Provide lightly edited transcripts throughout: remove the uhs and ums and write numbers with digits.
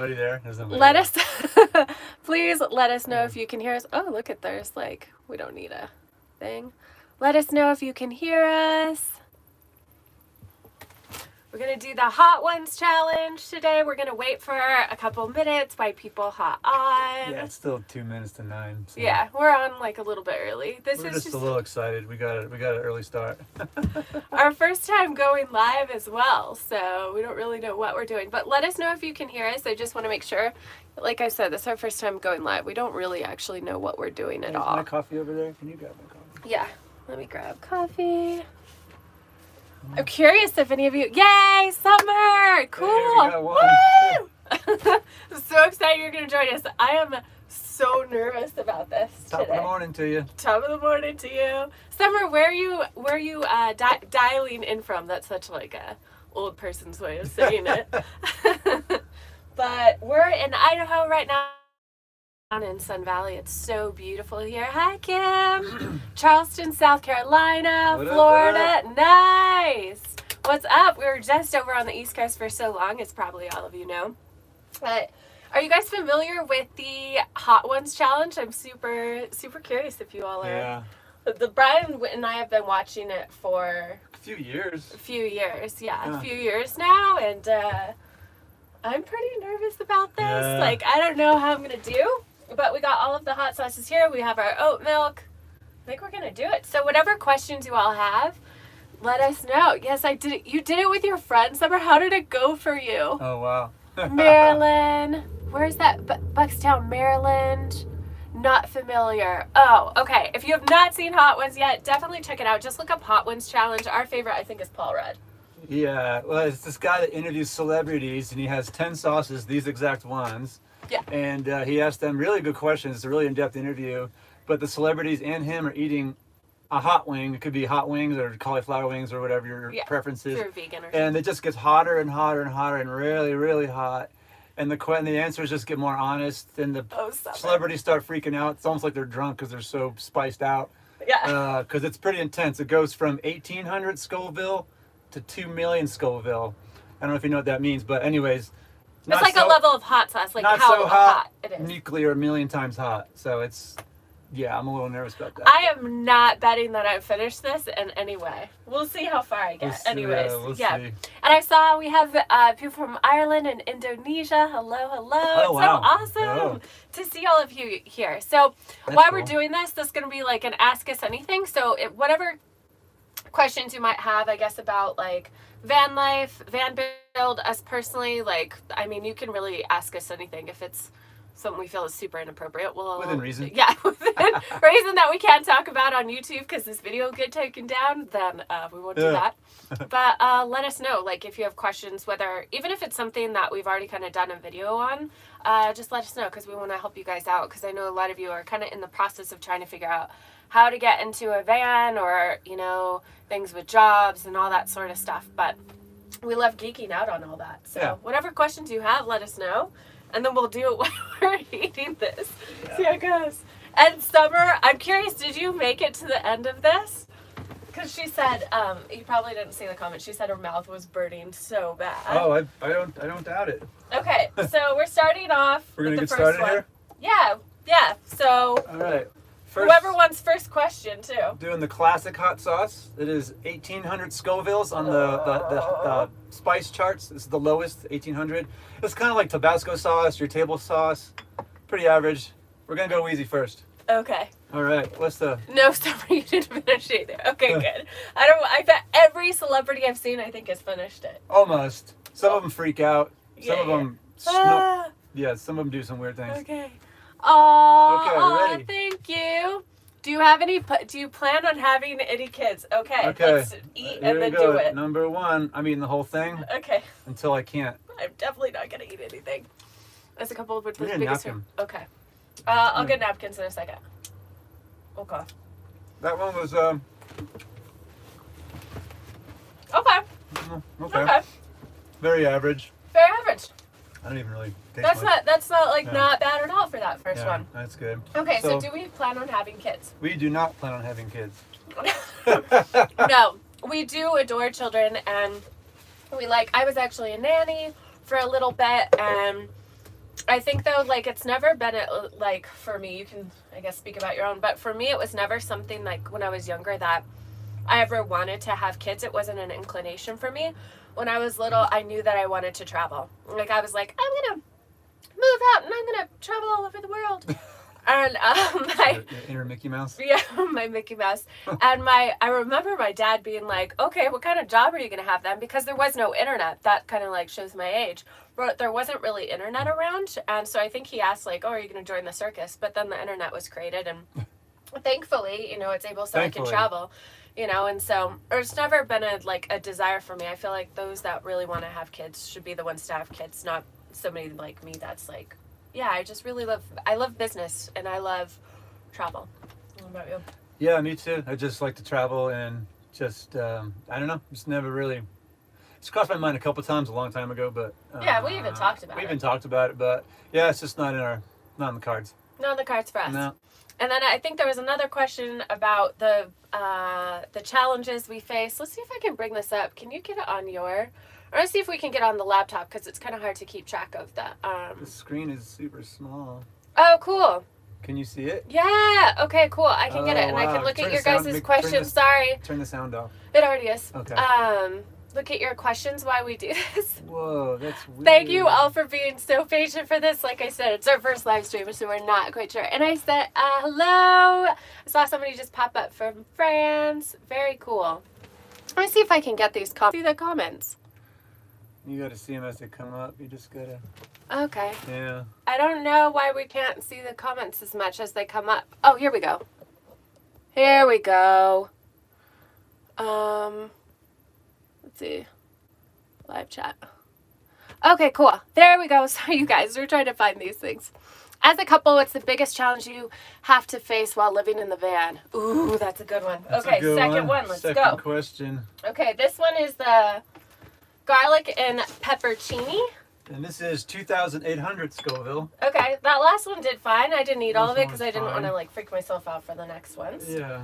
anybody there? There's nobody Let there. us, please let us know if you can hear us. Oh, look at there's like, we don't need a thing. Let us know if you can hear us. We're going to do the Hot Ones challenge today. We're going to wait for a couple minutes while people hot on. Yeah, it's still 2 minutes to 9. So Yeah, we're on like a little bit early. we're just a little excited. We got an early start. our first time going live as well, so we don't really know what we're doing. But let us know if you can hear us. I just want to make sure. Like I said, this is our first time going live. We don't really actually know what we're doing at all. My coffee over there? Can you grab my coffee? Yeah, let me grab coffee. I'm curious if any of you... Yay, summer! Cool! Hey, we got one. Woo! I'm so excited you're going to join us. I am so nervous about this Top today. of the morning to you. Top of the morning to you. Summer, where are you dialing in from? That's such like a old person's way of saying it. But we're in Idaho right now. Down in Sun Valley. It's so beautiful here. Hi, Kim. Charleston, South Carolina, What up, Florida. Nice. What's up? We were just over on the East Coast for so long, as probably all of you know. But are you guys familiar with the Hot Ones challenge? I'm super curious if you all are. Yeah. The Brian and I have been watching it for A few years. a few years. Yeah, a few years now, and I'm pretty nervous about this. Yeah. Like, I don't know how I'm gonna do. But we got all of the hot sauces here. We have our oat milk. I think we're going to do it. So whatever questions you all have, let us know. Yes, I did it. You did it with your friend, Summer. How did it go for you? Oh, wow. Maryland. Where's that? Buckstown, Maryland. Not familiar. Oh, okay. If you have not seen Hot Ones yet, definitely check it out. Just look up Hot Ones Challenge. Our favorite, I think, is Paul Rudd. Yeah, well, it's this guy that interviews celebrities, and he has 10 sauces, these exact ones. Yeah. And he asked them really good questions. It's a really in-depth interview. But the celebrities and him are eating a hot wing. It could be hot wings or cauliflower wings or whatever your preference is. If you're vegan or something. And it just gets hotter and hotter and hotter and really, really hot. And the answers just get more honest. And the celebrities start freaking out. It's almost like they're drunk because they're so spiced out. Yeah. Because it's pretty intense. It goes from 1,800 Scoville to 2 million Scoville. I don't know if you know what that means, but anyways. It's like a level of hot sauce, like not how so hot it is. Nuclear, a million times hot. So it's, yeah, I'm a little nervous about that. I am not betting that I finish this in any way. We'll see how far I get. Anyways, we'll see. And I saw we have people from Ireland and Indonesia. Hello. Oh, wow. So awesome to see all of you here. So while we're doing this is going to be like an Ask Us Anything. So whatever questions you might have, I guess, about like van life, van build, us personally, like, I mean, you can really ask us anything. If it's something we feel is super inappropriate, well, within reason. Yeah, within reason that we can't talk about on YouTube because this video will get taken down, then we won't do that. But let us know, like, if you have questions, whether, even if it's something that we've already kind of done a video on, just let us know because we want to help you guys out, because I know a lot of you are kind of in the process of trying to figure out how to get into a van, or, you know, things with jobs and all that sort of stuff. But we love geeking out on all that. So whatever questions you have, let us know. And then we'll do it while we're eating this. See how it goes. And Summer, I'm curious, did you make it to the end of this? Because she said, you probably didn't see the comment. She said her mouth was burning so bad. Oh, I don't doubt it. Okay, so we're starting off We're with gonna the get first started one. here? Yeah. So All right. whoever wants first question too. Doing the classic hot sauce. It is 1,800 Scovilles on the spice charts. This is the lowest, 1,800. It's kind of like Tabasco sauce, your table sauce. Pretty average. We're gonna go easy first. Okay. All right. What's the? No, Summer, you didn't finish either. Okay, good. I bet every celebrity I've seen, I think, has finished it. Almost. Some of them freak out. Some of them. Ah. Yeah, some of them do some weird things. Okay. Oh, Okay, ready. thank you. Do you plan on having any kids? Okay. Let's eat Here and we then go. do it. Number one. I'm eating the whole thing Okay. until I can't. I'm definitely not gonna eat anything. That's a couple of the We need a biggest. napkin. Okay. I'll get napkins in a second. Okay. That one was Okay. okay. Very average. Very average. I don't even really taste That's much. not like not bad at all for that first one. That's good. Okay, so do we plan on having kids? We do not plan on having kids. No, we do adore children, and I was actually a nanny for a little bit, and I think though, like it's never been like for me. You can, I guess, speak about your own, but for me, it was never something like when I was younger that I ever wanted to have kids. It wasn't an inclination for me. When I was little, I knew that I wanted to travel. Like I was like, I'm gonna move out and I'm gonna travel all over the world. And Your inner Mickey Mouse. yeah, my Mickey Mouse. And I remember my dad being like, okay, what kind of job are you going to have then? Because there was no internet. That kind of like shows my age. But there wasn't really internet around. And so I think he asked like, oh, are you going to join the circus? But then the internet was created. And thankfully, you know, it's able so I can travel, you know. And so it's never been a desire for me. I feel like those that really want to have kids should be the ones to have kids, not somebody like me that's like, yeah, I just really love business and I love travel. What about you? Yeah, me too. I just like to travel and just, I don't know, just never really, it's crossed my mind a couple times a long time ago, but. Yeah, we even talked about it. We even talked about it, but yeah, it's just not in the cards. Not on the cards for us. No. And then I think there was another question about the challenges we face. Let's see if I can bring this up. Can you get it on your... Or let's see if we can get on the laptop because it's kind of hard to keep track of that. The screen is super small. Oh, cool. Can you see it? Yeah. Okay, cool. I can get it. And wow. I can look Turn at the your sound- guys' make- questions. Sorry. Turn the sound off. It already is. Okay. Look at your questions while we do this. Whoa, that's weird. Thank you all for being so patient for this. Like I said, it's our first live stream, so we're not quite sure. And I said, hello. I saw somebody just pop up from France. Very cool. Let me see if I can get these see the comments. You gotta see them as they come up. You just gotta... Okay. Yeah. I don't know why we can't see the comments as much as they come up. Oh, here we go. Here we go. Let's see. Live chat. Okay, cool. There we go. Sorry, you guys. We're trying to find these things. As a couple, what's the biggest challenge you have to face while living in the van? Ooh, that's a good one. That's okay, a good second one. Let's second go. question. Okay, this one is the garlic and peppercini. And this is 2,800 Scoville. Okay, that last one did fine. I didn't eat all of it because I didn't fine. want to like freak myself out for the next ones. Yeah.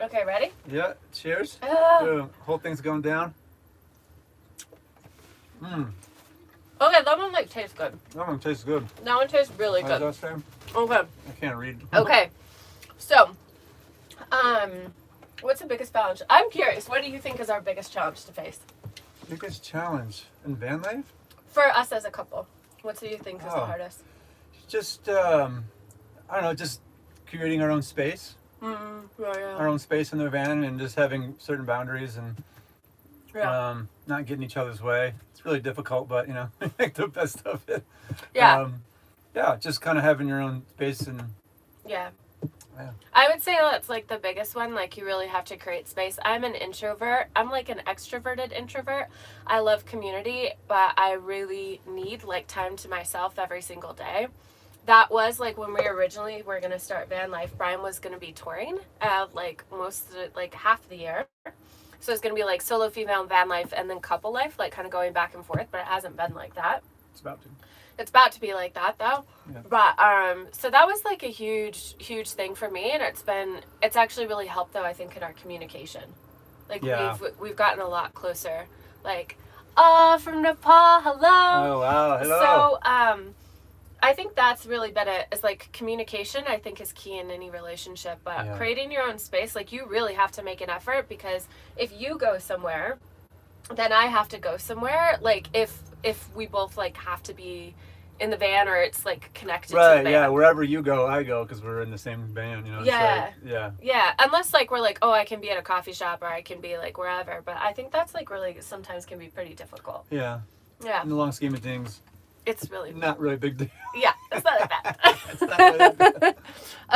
Okay, ready? Yeah. Cheers. Oh. Whole thing's going down. Okay, that one like tastes good. That one tastes good. That one tastes really How's good. that say? Okay. I can't read. Okay. So, what's the biggest challenge? I'm curious. What do you think is our biggest challenge to face Biggest challenge in van life? for us as a couple? What do you think is the Oh. hardest? Just I don't know, just creating our own space. Our own space in the van and just having certain boundaries and not getting each other's way. It's really difficult, but you know, make the best of it. Yeah. Yeah, just kind of having your own space and Yeah. yeah. I would say that's like the biggest one. Like you really have to create space. I'm an introvert. I'm like an extroverted introvert. I love community, but I really need like time to myself every single day. That was like when we originally were going to start van life. Brian was going to be touring like most of the, like half the year. So it's going to be like solo female van life and then couple life, like kind of going back and forth, but it hasn't been like that. It's about to. It's about to be like that though. Yeah. But so that was like a huge thing for me, and it's actually really helped though, I think, in our communication. Like Yeah. we've gotten a lot closer. Like, from Nepal, hello. Oh wow, hello. So I think that's really been is like communication, I think, is key in any relationship. But Yeah. creating your own space, like you really have to make an effort, because if you go somewhere, then I have to go somewhere. Like if we both like have to be in the van, or it's like connected to the Right, van. yeah, wherever you go, I go, because we're in the same van, you know. Yeah. So, yeah. Yeah, unless like we're like, oh, I can be at a coffee shop or I can be like wherever. But I think that's like really sometimes can be pretty difficult. Yeah. Yeah, In the long scheme of things, it's really not really a big deal. yeah, it's not like that. It's not really big.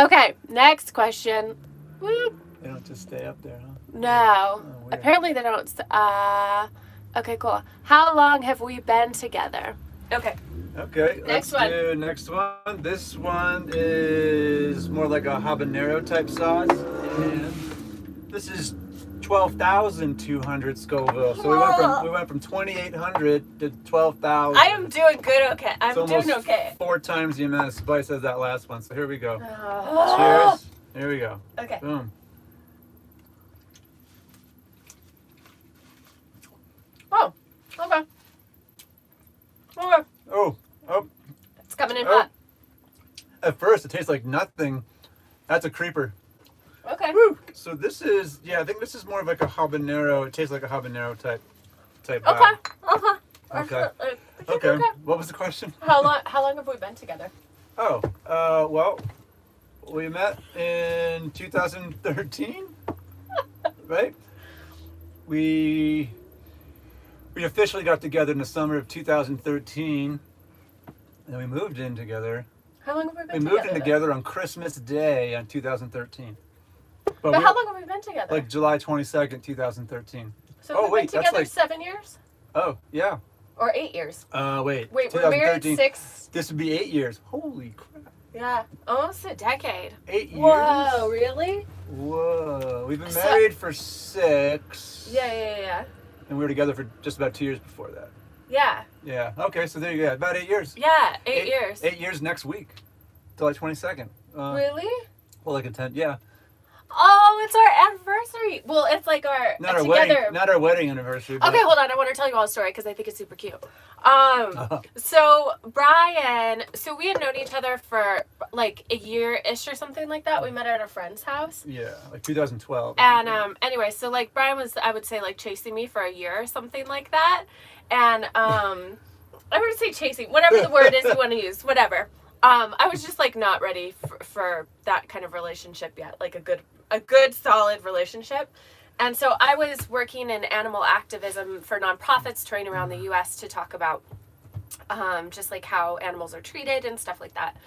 Okay, next question. Woo. They don't just stay up there, huh? No, weird. apparently they don't. Okay, cool. How long have we been together? Okay. Okay, Next let's one. do next one. This one is more like a habanero type sauce. And this is 12,200 Scoville. So we went from 2,800 to 12,000. I am doing good. Okay, I'm It's almost doing okay. 4 times the amount of spice as that last one. So here we go. Oh. Cheers. Here we go. Okay. Boom. Oh. Okay. Okay. Oh. It's coming Coming in hot. At first, it tastes like nothing. That's a creeper. Okay. Woo. So this is, I think this is more of like a habanero. It tastes like a habanero type vibe. Okay. Okay. What was the question? How long have we been together? Oh, well, we met in 2013, right? We officially got together in the summer of 2013, and we moved in together. How long have we been We together? moved in together on Christmas Day on 2013. But how long have we been together? Like July 22nd, 2013. So we've been together that's 7 years? Oh, yeah. Or 8 years? Wait, Wait, we're married 6. This would be 8 years. Holy crap. Yeah, almost a decade. 8 years? Whoa, really? Whoa. We've been married for 6. Yeah. And we were together for just about 2 years before that. Yeah. Yeah. Okay, so there you go. About 8 years. Yeah, 8 years. 8 years next week. July 22nd. Really? Well, like a 10. Yeah. Oh, it's our anniversary. Well, it's like our Not our together. wedding. Not our wedding anniversary. But... Okay, hold on. I want to tell you all a story because I think it's super cute. So Brian, we had known each other for like a year-ish or something like that. We met at a friend's house. Yeah, like 2012. And anyway, so like Brian was, I would say, like chasing me for a year or something like that. And I would say chasing, whatever the word is you want to use, whatever. I was just like not ready for that kind of relationship yet, like a good solid relationship. And so I was working in animal activism for nonprofits touring around the U.S. to talk about just like how animals are treated and stuff like that.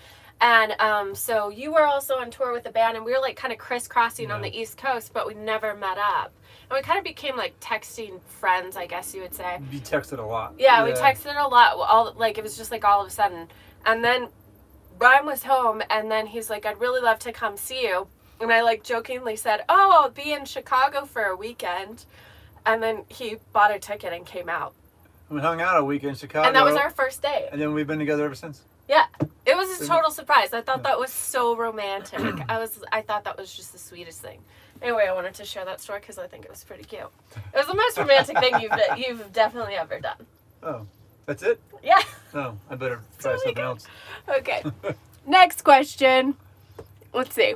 And so you were also on tour with the band, and we were like kind of crisscrossing on the East Coast, but we never met up. And we kind of became like texting friends, I guess you would say. You texted a lot. Yeah, we texted a lot. It was just like all of a sudden. And then Brian was home, and then he's like, I'd really love to come see you. And I like jokingly said, oh, I'll be in Chicago for a weekend. And then he bought a ticket and came out. We hung out a week in Chicago. And that was our first date. And then we've been together ever since. Yeah. It was a total surprise. I thought that was so romantic. I thought that was just the sweetest thing. Anyway, I wanted to share that story because I think it was pretty cute. It was the most romantic thing you've definitely ever done. Oh, that's it? Yeah. Oh, I better try something else. Okay. Next question. Let's see.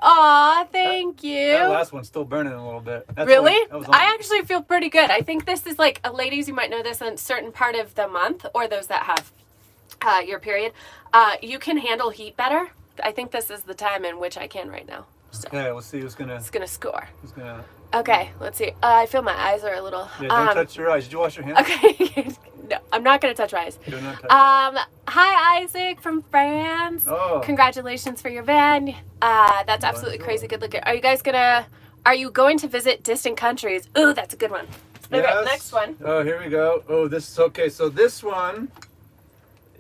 Aw, thank you. That last one's still burning a little bit. Really? I actually feel pretty good. I think this is like, ladies, you might know this in a certain part of the month, or those that have your period. You can handle heat better. I think this is the time in which I can right now. So. Okay, we'll see who's gonna score. Who's gonna? Okay, let's see. I feel my eyes are a little. Yeah, don't touch your eyes. Did you wash your hands? Okay. No, I'm not gonna touch my eyes. Do not touch. Hi Isaac from France. Oh. Congratulations for your van. That's absolutely crazy good looking. Are you going to visit distant countries? Ooh, that's a good one. Okay, Yes. next one. Oh, here we go. Oh, this is okay. So this one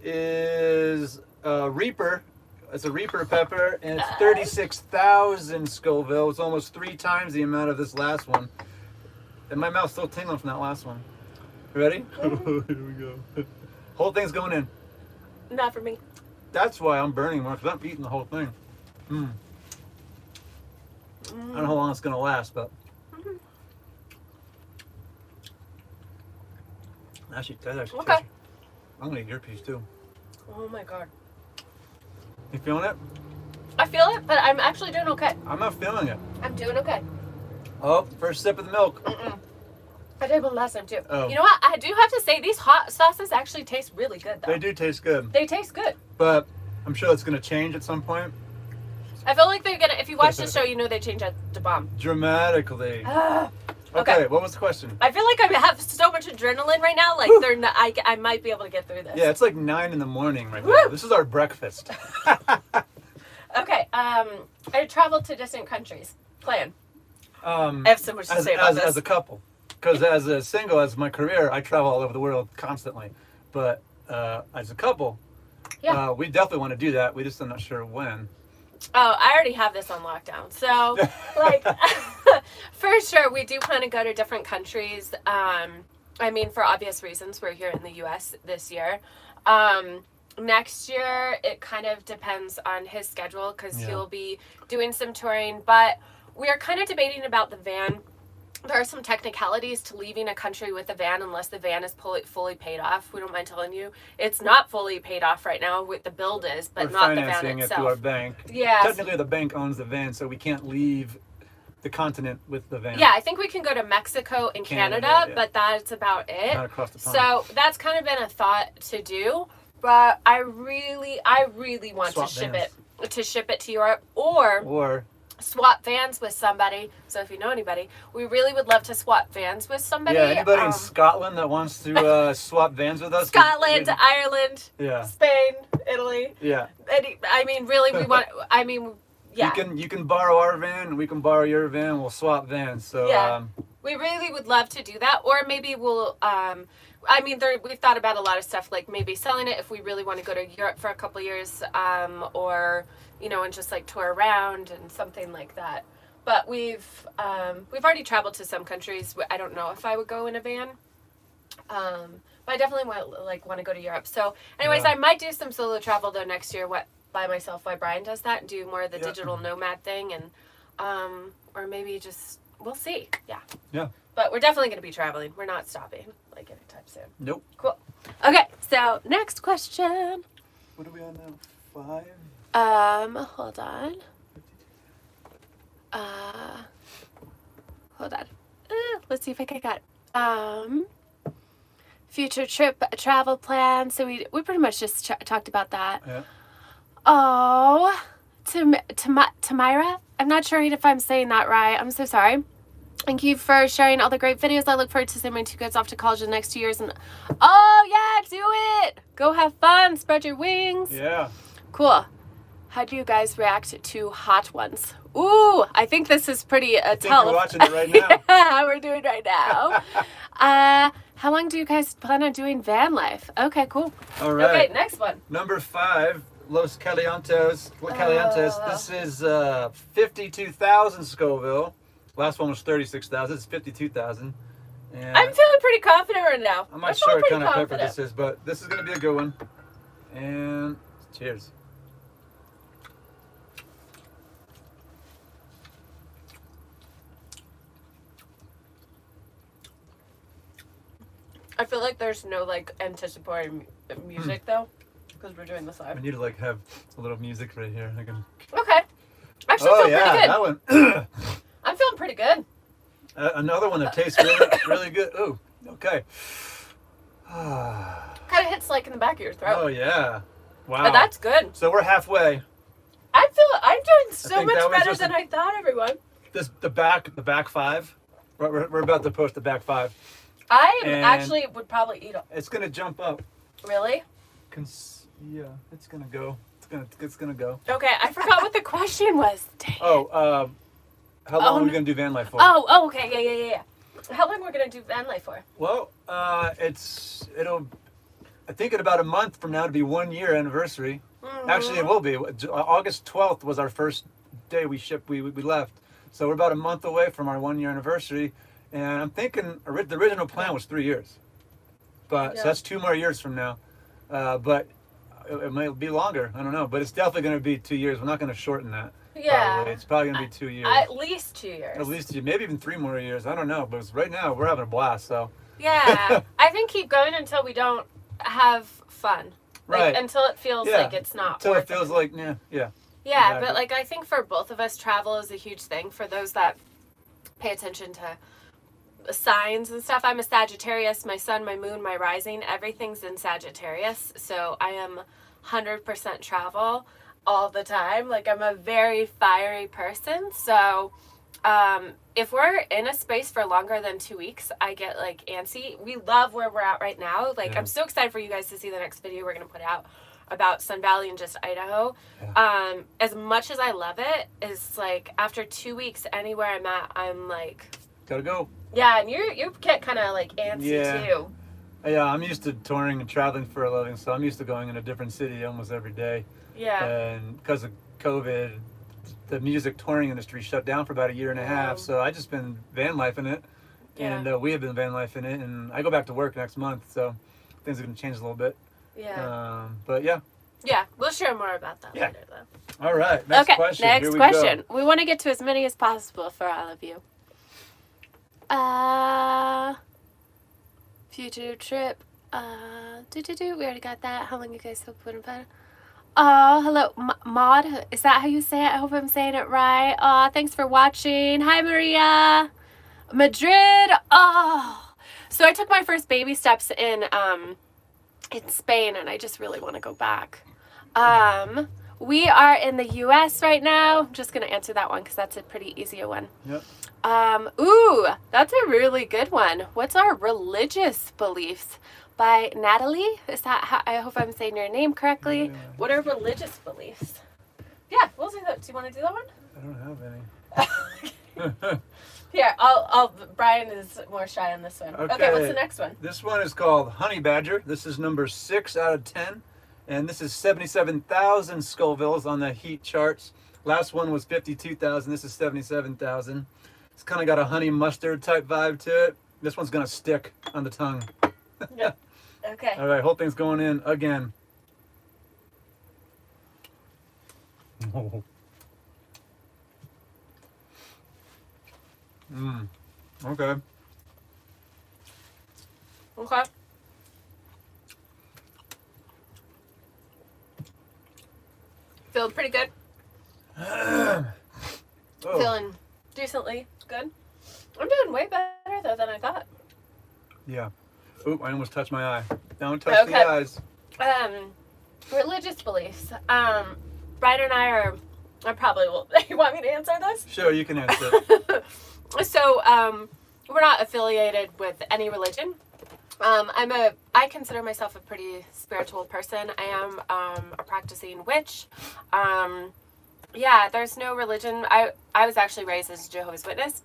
is Reaper. It's a Reaper pepper, and it's 36,000 Scoville. It's almost 3 times the amount of this last one. And my mouth's still tingling from that last one. You ready? Here we go. Whole thing's going in. Not for me. That's why I'm burning more, because I'm eating the whole thing. I don't know how long it's going to last, but... Actually, that's Okay. tasty. I'm going to eat your piece, too. Oh my god. You feeling it? I feel it, but I'm actually doing okay. I'm not feeling it. I'm doing okay. Oh, first sip of the milk. I did one last time too. Oh. You know what? I do have to say these hot sauces actually taste really good though. They do taste good. They taste good. But I'm sure it's going to change at some point. I feel like they're gonna. If you watch the show, you know they change at the bomb. Dramatically. Okay. Okay, what was the question? I feel like I have so much adrenaline right now. Like they're not, I might be able to get through this. Yeah, it's like 9 in the morning right Woo! now. This is our breakfast. Okay. I traveled to distant countries. Plan. I have so much to say about this. As a couple. Because as a single, as my career, I travel all over the world constantly. But as a couple, we definitely want to do that. We just are not sure when. Oh, I already have this on lockdown. So, like, for sure, we do plan to go to different countries. I mean, for obvious reasons, we're here in the U.S. this year. Next year, it kind of depends on his schedule because he'll be doing some touring. But we are kind of debating about the van. there are some technicalities to leaving a country with a van unless the van is fully paid off. We don't mind telling you. It's not fully paid off right now. With the build is, but We're not the van financing it itself. through our bank. Yeah. Technically, the bank owns the van, so we can't leave the continent with the van. Yeah, I think we can go to Mexico and Canada, yeah. but that's about it. Not across the pond. So that's kind of been a thought to do, but I really want Swap to ship vans. it to Europe or swap vans with somebody. So if you know anybody, we really would love to swap vans with somebody. Yeah, anybody in Scotland that wants to swap vans with us? Scotland, Ireland, yeah, Spain, Italy. Yeah. I mean, really, we want. I mean, yeah. You can borrow our van, and we can borrow your van. We'll swap vans. So yeah, we really would love to do that, or maybe we'll. I mean, we've thought about a lot of stuff, like maybe selling it if we really want to go to Europe for a couple years, or and just like tour around and something like that. But we've already traveled to some countries. I don't know if I would go in a van, but I definitely want to go to Europe. So, anyways, I might do some solo travel though next year. By myself, while Brian does that, and do more of the digital nomad thing, and or maybe just we'll see. Yeah. But we're definitely going to be traveling. We're not stopping like anytime soon. Nope. Cool. Okay, so next question. What are we on now? 5? Hold on. Hold on. Let's see if I can get future trip travel plan. So we pretty much just talked about that. Yeah. Oh, Tamira. I'm not sure if I'm saying that right. I'm so sorry. Thank you for sharing all the great videos. I look forward to sending my 2 kids off to college in the next 2 years. And oh yeah, do it. Go have fun. Spread your wings. Yeah. Cool. How do you guys react to hot ones? Ooh, I think this is pretty We're watching it right now. Yeah, we're doing right now. How long do you guys plan on doing van life? Okay, cool. All right. Okay, next one. Number 5, Los Calientes. This is 52,000 Scoville. Last one was 36,000. It's 52,000. And I'm feeling pretty confident right now. I'm not sure what kind of pepper this is, but this is going to be a good one. And cheers. I feel like there's no like anticipatory music though, because we're doing this live. I need to have a little music right here. I can. Okay. Actually, feel pretty good. That one. I'm feeling pretty good. Another one that tastes really good. Ooh, okay. Kind of hits like in the back of your throat. Oh yeah, wow. But that's good. So we're halfway. I'm doing so much that was better just than I thought, everyone. The back 5. We're about to post the back 5. I And actually would probably eat them. It's gonna jump up. Really? Yeah, it's gonna go. It's gonna go. Okay, I forgot what the question was. Dang. Oh, how long are we gonna do van life for? Oh, okay, yeah. How long we're gonna do van life for? Well, it'll. I think in about a month from now to be 1 year anniversary. Mm-hmm. Actually, it will be. August 12th was our first day we left. So we're about a month away from our 1 year anniversary. And I'm thinking the original plan was 3 years. So that's 2 more years from now. But it might be longer. I don't know. But it's definitely going to be 2 years. We're not going to shorten that. Yeah. Probably. It's probably going to be 2 years. At least 2 years. At least 2 years. Maybe even 3 more years. I don't know. But right now, we're having a blast. So. Yeah. I think keep going until we don't have fun. Right. Until it feels like it's not. Until it feels like, yeah. Yeah, exactly. but like I think for both of us, travel is a huge thing. For those that pay attention to signs and stuff, I'm a Sagittarius. My sun, my moon, my rising, everything's in Sagittarius. So I am 100% travel all the time. Like I'm a very fiery person. So if we're in a space for longer than 2 weeks, I get like antsy. We love where we're at right now. Like I'm so excited for you guys to see the next video we're going to put out about Sun Valley and just Idaho. As much as I love it, is like after 2 weeks anywhere I'm at, I'm like gotta go. Yeah, and you get kind of like antsy too. Yeah, I'm used to touring and traveling for a living, so I'm used to going in a different city almost every day. Yeah. And because of COVID, the music touring industry shut down for about a year and a half, so I just been van lifing it. And we have been van lifing it, and I go back to work next month, so things are going to change a little bit. Yeah. But yeah. Yeah, we'll share more about that later, though. All right, next question. Next Here we question. go. We want to get to as many as possible for all of you. Future trip. We already got that. How long you guys hope put in photo? Oh, hello, Maud. Is that how you say it? I hope I'm saying it right. Oh, thanks for watching. Hi, Maria. Madrid. Oh, so I took my first baby steps in Spain, and I just really want to go back. We are in the U.S. right now. I'm just gonna answer that one because that's a pretty easy one. Yep. Ooh, that's a really good one. What's our religious beliefs? By Natalie. Is that how, I hope I'm saying your name correctly. Yeah. What are religious beliefs? Yeah, we'll do that. Do you want to do that one? I don't have any. Here, I'll Brian is more shy on this one. Okay, what's the next one? This one is called Honey Badger. This is number 6 out of 10. And this is 77,000 Scovilles on the heat charts. Last one was 52,000. This is 77,000. It's kind of got a honey mustard type vibe to it. This one's going to stick on the tongue. Yep. Okay. All right, whole thing's going in again. Oh. Okay. Okay. Feeling pretty good. Oh. Feeling decently good. I'm doing way better though than I thought. Yeah. Oop, I almost touched my eye. Don't touch the eyes. Religious beliefs. Brian and I probably will. You want me to answer this? Sure, you can answer. So, we're not affiliated with any religion. I consider myself a pretty spiritual person. I am a practicing witch. Yeah, there's no religion. I was actually raised as a Jehovah's Witness.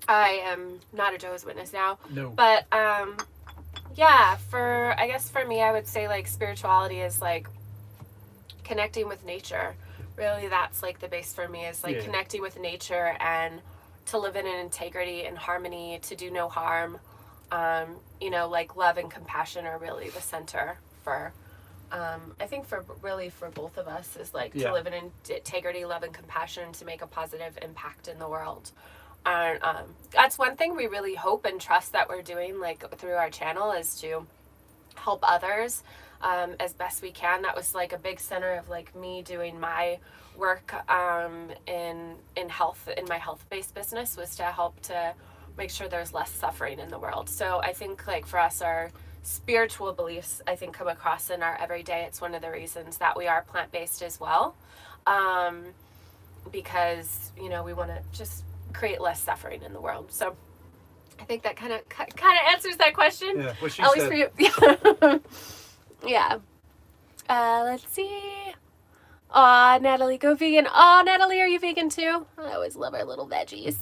I am not a Jehovah's Witness now. No. But yeah, I guess for me, I would say like spirituality is like connecting with nature. Really, that's like the base for me is like connecting with nature and to live in an integrity and harmony, to do no harm. Like love and compassion are really the center for, I think for both of us is like to live in integrity, love and compassion, to make a positive impact in the world. And that's one thing we really hope and trust that we're doing like through our channel is to help others as best we can. That was like a big center of like me doing my work in health, in my health-based business, was to help to make sure there's less suffering in the world. So I think like for us, our spiritual beliefs, I think, come across in our everyday. It's one of the reasons that we are plant-based as well, because we want to just create less suffering in the world. So I think that kind of answers that question. Yeah, what she at said. least for you. Yeah. Let's see. Aw, Natalie, go vegan. Aw, Natalie, are you vegan too? I always love our little veggies.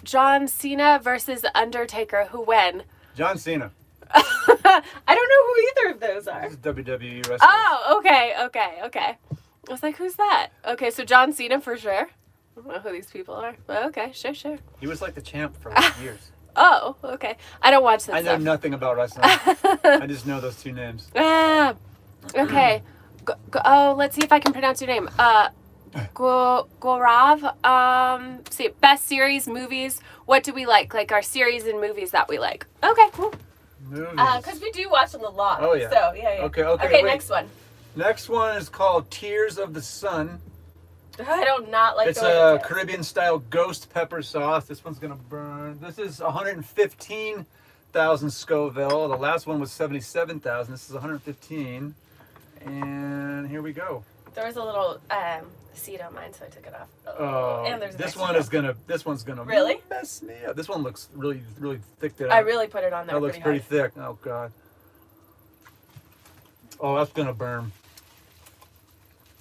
John Cena versus Undertaker. Who win? John Cena. I don't know who either of those are. This is WWE wrestler. Oh, okay. I was like, who's that? Okay, so John Cena for sure. I don't know who these people are, but okay, sure. He was like the champ for like years. Oh, okay. I don't watch that I know stuff. nothing about wrestling. I just know those two names. Okay. Let's see if I can pronounce your name. Gaurav. See, best series, movies. What do we like? Like our series and movies that we like. Okay, cool. Movies. Because we do watch them a lot. Oh, yeah. So, yeah. Okay, Okay, wait. next one. Next one is called Tears of the Sun. I don't not like It's the way a it is. Caribbean-style ghost pepper sauce. This one's gonna burn. This is 115,000 Scoville. The last one was 77,000. This is 115. And here we go. There was a little seed on mine, so I took it off. And there's this one's gonna Really? mess me up. This one looks really, really thick. I really put it on there. That looks pretty thick. Oh god. Oh, that's gonna burn.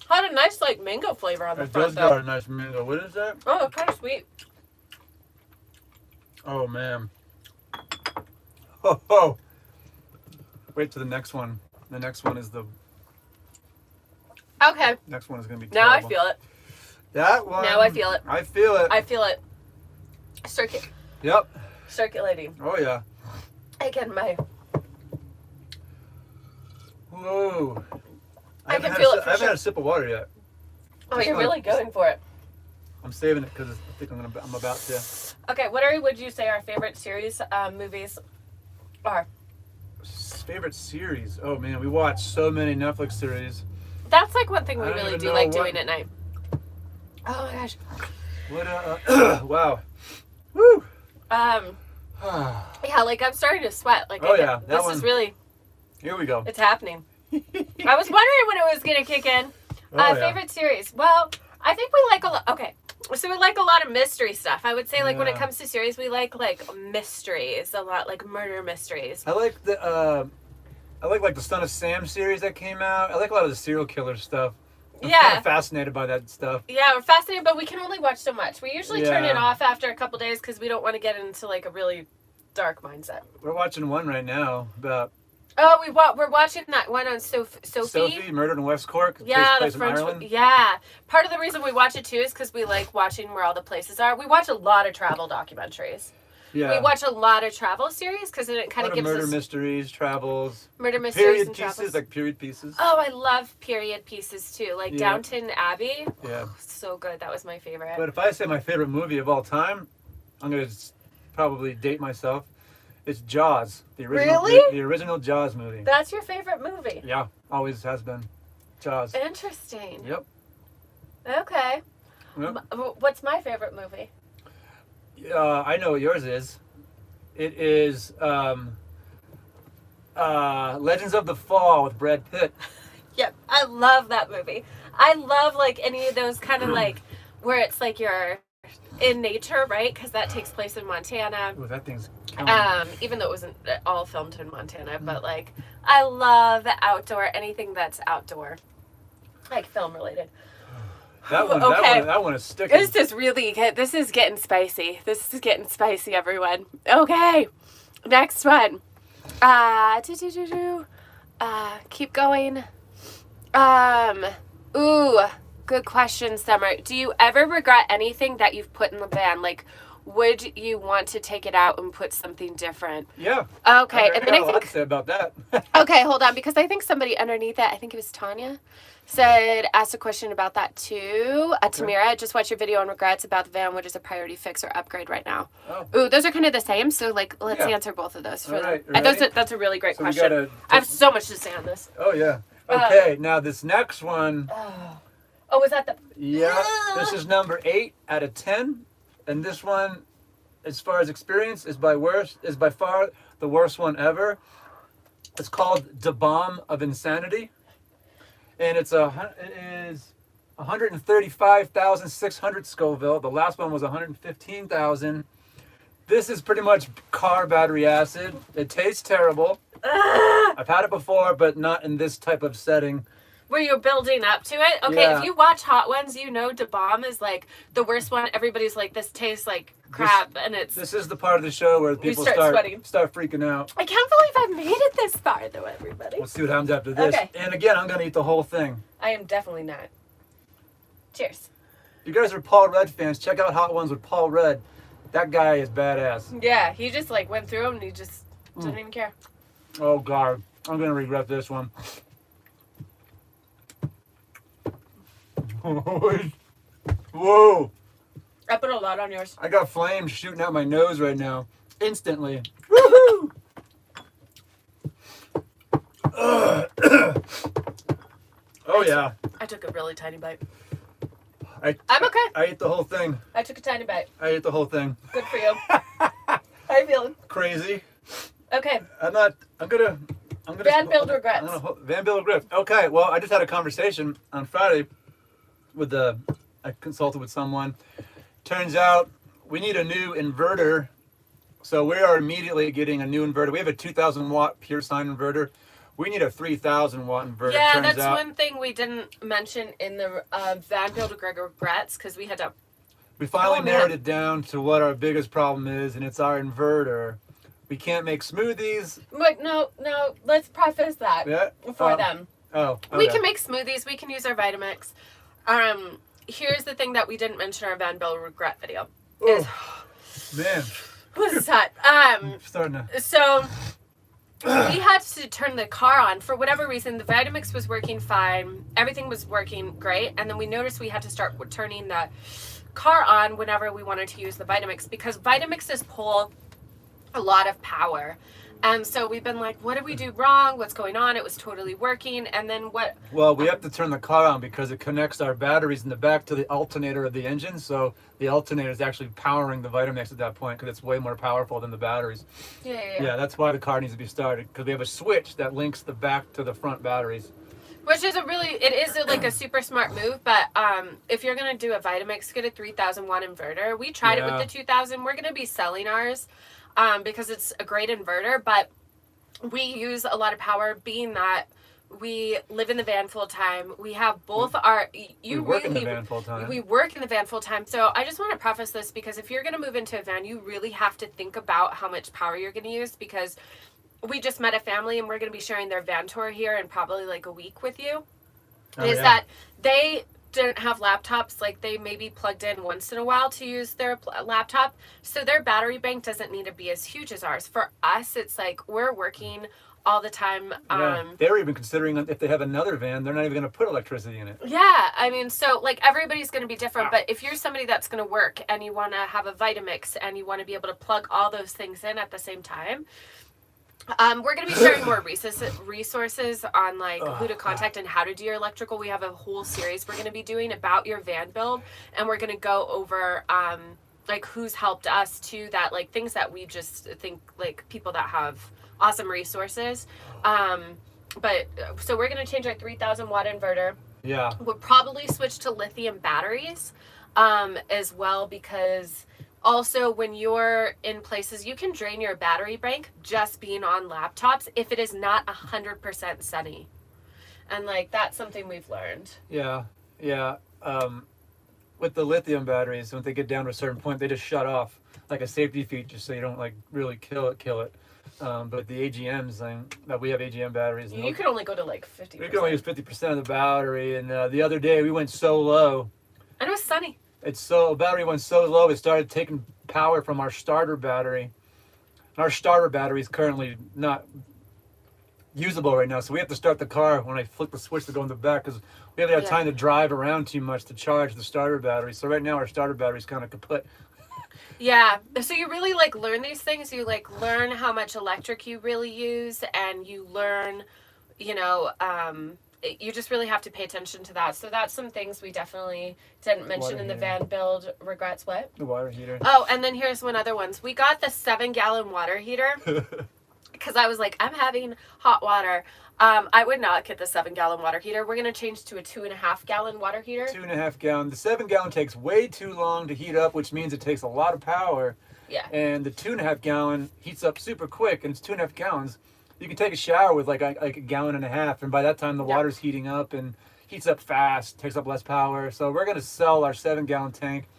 Had a nice like mango flavor on the It front does though. got a nice mango. What is that? Oh, kind of sweet. Oh man. Oh. Wait till the next one. The next one is the Okay. next one is gonna be Now I terrible. feel it. That one. Now I feel it. I feel it. I feel it. Yep. Circulating. Oh yeah. Again, my. Whoa. I can feel it for I haven't sure. had a sip of water yet. Oh, Just you're wanna- really going for it. I'm saving it because I think I'm about to. Okay, would you say our favorite series movies are? Favorite series? Oh man, we watch so many Netflix series. That's like one thing we I don't really even do know like what- doing at night. Oh my gosh. What? Wow. Woo. Yeah, like I'm starting to sweat. Like, Oh, yeah, that this one- is really, Here we go. it's happening. I was wondering when it was gonna kick in. Oh, yeah. Favorite series? Well, I think we like a lot. Okay, so we like a lot of mystery stuff. I would say, like, when it Yeah. comes to series, we like mysteries a lot, like murder mysteries. I like the the Son of Sam series that came out. I like a lot of the serial killer stuff. I'm kind Yeah. of fascinated by that stuff. Yeah, we're fascinated, but we can only watch so much. We usually turn it Yeah. off after a couple days because we don't want to get into like a really dark mindset. We're watching one right now about Oh, we're watching that one on Sophie. Sophie, murdered in West Cork. Yeah, takes the place in French Ireland. one. Yeah. Part of the reason we watch it too is because we like watching where all the places are. We watch a lot of travel documentaries. Yeah. We watch a lot of travel series because then it kind a of lot of gives murder us mysteries, travels, murder mysteries period and pieces, travels. like period pieces. Oh, I love period pieces too, like Yeah. Downton Abbey. Yeah. So good. That was my favorite. But if I say my favorite movie of all time, I'm gonna probably date myself. It's Jaws, the original. Really? The original Jaws movie. That's your favorite movie. Yeah, always has been. Jaws. Interesting. Yep. Okay. Yep. What's my favorite movie? I know what yours is. It is Legends of the Fall with Brad Pitt. Yep, I love that movie. I love like any of those kind of like where it's like you're in nature, right? Because that takes place in Montana. Ooh, that thing's killing me. Even though it wasn't all filmed in Montana, but like I love outdoor, anything that's outdoor, like film related. Okay. That one is sticking. This is really good. This is getting spicy. This is getting spicy, everyone. Okay, next one. Keep going. Ooh, good question, Summer. Do you ever regret anything that you've put in the van? Like, would you want to take it out and put something different? Yeah. Okay, I and then got I a lot think to say about that. okay, hold on, because I think somebody underneath it, I think it was Tanya, asked a question about that too. Tamira, just watch your video on regrets about the van. What is a priority fix or upgrade right now? Oh. Ooh, those are kind of the same. So like, let's Yeah. answer both of those for All them. right, And ready? that's a really great So we question. gotta I have so much to say on this. Oh yeah. Okay, now this next one. Oh, was that the? Yeah, this is number 8 out of 10, and this one, as far as experience, is by far the worst one ever. It's called The Bomb of Insanity, and it is 135,600 Scoville. The last one was 115,000. This is pretty much car battery acid. It tastes terrible. I've had it before, but not in this type of setting. Where you're building up to it. Okay, Yeah. if you watch Hot Ones, you know Da Bomb is like the worst one. Everybody's like, this tastes like crap, and it's. This is the part of the show where people start sweating. start freaking out. I can't believe I've made it this far, though, everybody. We'll see what happens after this. Okay. And again, I'm gonna eat the whole thing. I am definitely not. Cheers. If you guys are Paul Rudd fans, check out Hot Ones with Paul Rudd. That guy is badass. Yeah, he just like went through them and he just didn't even care. Oh God, I'm gonna regret this one. Whoa! I put a lot on yours. I got flames shooting out my nose right now, instantly. Woohoo! Oh yeah. I took a really tiny bite. I'm okay. I ate the whole thing. I took a tiny bite. I ate the whole thing. Good for you. How you feeling? Crazy. Okay. I'm gonna. Van Build regrets. Van Build regrets. Okay. Well, I just had a conversation on Friday with I consulted with someone. Turns out we need a new inverter, so we are immediately getting a new inverter. We have a 2,000 watt pure sine inverter. We need a 3,000 watt inverter. Yeah, turns that's out. one thing we didn't mention in the Van Build regrets because we had to. We finally Oh, man. narrowed it down to what our biggest problem is, and it's our inverter. We can't make smoothies. Wait, no. Let's preface that Yeah. for them. Oh. We okay. can make smoothies. We can use our Vitamix. Here's the thing that we didn't mention in our Van Build regret video. Is Man, what is that? I'm starting to. So we had to turn the car on for whatever reason. The Vitamix was working fine. Everything was working great, and then we noticed we had to start turning the car on whenever we wanted to use the Vitamix, because Vitamixes pull a lot of power. And so we've been like, what did we do wrong? What's going on? It was totally working. And then what? Well, we have to turn the car on because it connects our batteries in the back to the alternator of the engine. So the alternator is actually powering the Vitamix at that point because it's way more powerful than the batteries. Yeah. That's why the car needs to be started, because we have a switch that links the back to the front batteries. Which is like a super smart move. But if you're going to do a Vitamix, get a 3,000 watt inverter. We tried it with the 2,000. We're going to be selling ours because it's a great inverter. But we use a lot of power, being that we live in the van full time. We have both We work in the van full time. We work in the van full time. So I just want to preface this, because if you're going to move into a van, you really have to think about how much power you're going to use, because we just met a family and we're going to be sharing their van tour here in probably like a week with you. That they didn't have laptops, like they maybe plugged in once in a while to use their laptop. So their battery bank doesn't need to be as huge as ours. For us, it's like we're working all the time. They're even considering if they have another van, they're not even going to put electricity in it. Yeah, I mean, so like everybody's going to be different, but if you're somebody that's going to work and you want to have a Vitamix and you want to be able to plug all those things in at the same time, we're going to be sharing more resources on like who to contact and how to do your electrical. We have a whole series we're going to be doing about your van build, and we're going to go over like who's helped us too, that like things that we just think like people that have awesome resources. But so we're going to change our 3,000 watt inverter. Yeah. We'll probably switch to lithium batteries as well, because also when you're in places, you can drain your battery bank just being on laptops if it is not 100% sunny. And like that's something we've learned. Yeah. With the lithium batteries, when they get down to a certain point, they just shut off, like a safety feature, so you don't like really kill it. But the AGMs, we have AGM batteries. You could only go to like 50%. We can only use 50% of the battery. And the other day we went so low. And it was sunny. Battery went so low, it started taking power from our starter battery. Our starter battery is currently not usable right now, so we have to start the car when I flick the switch to go in the back, because we haven't had time to drive around too much to charge the starter battery. So right now our starter battery is kind of kaput. Yeah, so you really like learn these things. You like learn how much electric you really use, and you learn, you just really have to pay attention to that. So that's some things we definitely didn't mention in the van build. Regrets what? The water heater. Oh, and then here's one other ones. We got the 7-gallon water heater because I was like, I'm having hot water. I would not get the 7-gallon water heater. We're going to change to a 2.5-gallon water heater. 2.5 gallon. The 7-gallon takes way too long to heat up, which means it takes a lot of power. Yeah. And the 2.5 gallon heats up super quick, and it's 2.5 gallons. You can take a shower with like a gallon and a half, and by that time the water's heating up and heats up fast, takes up less power. So we're going to sell our 7-gallon tank,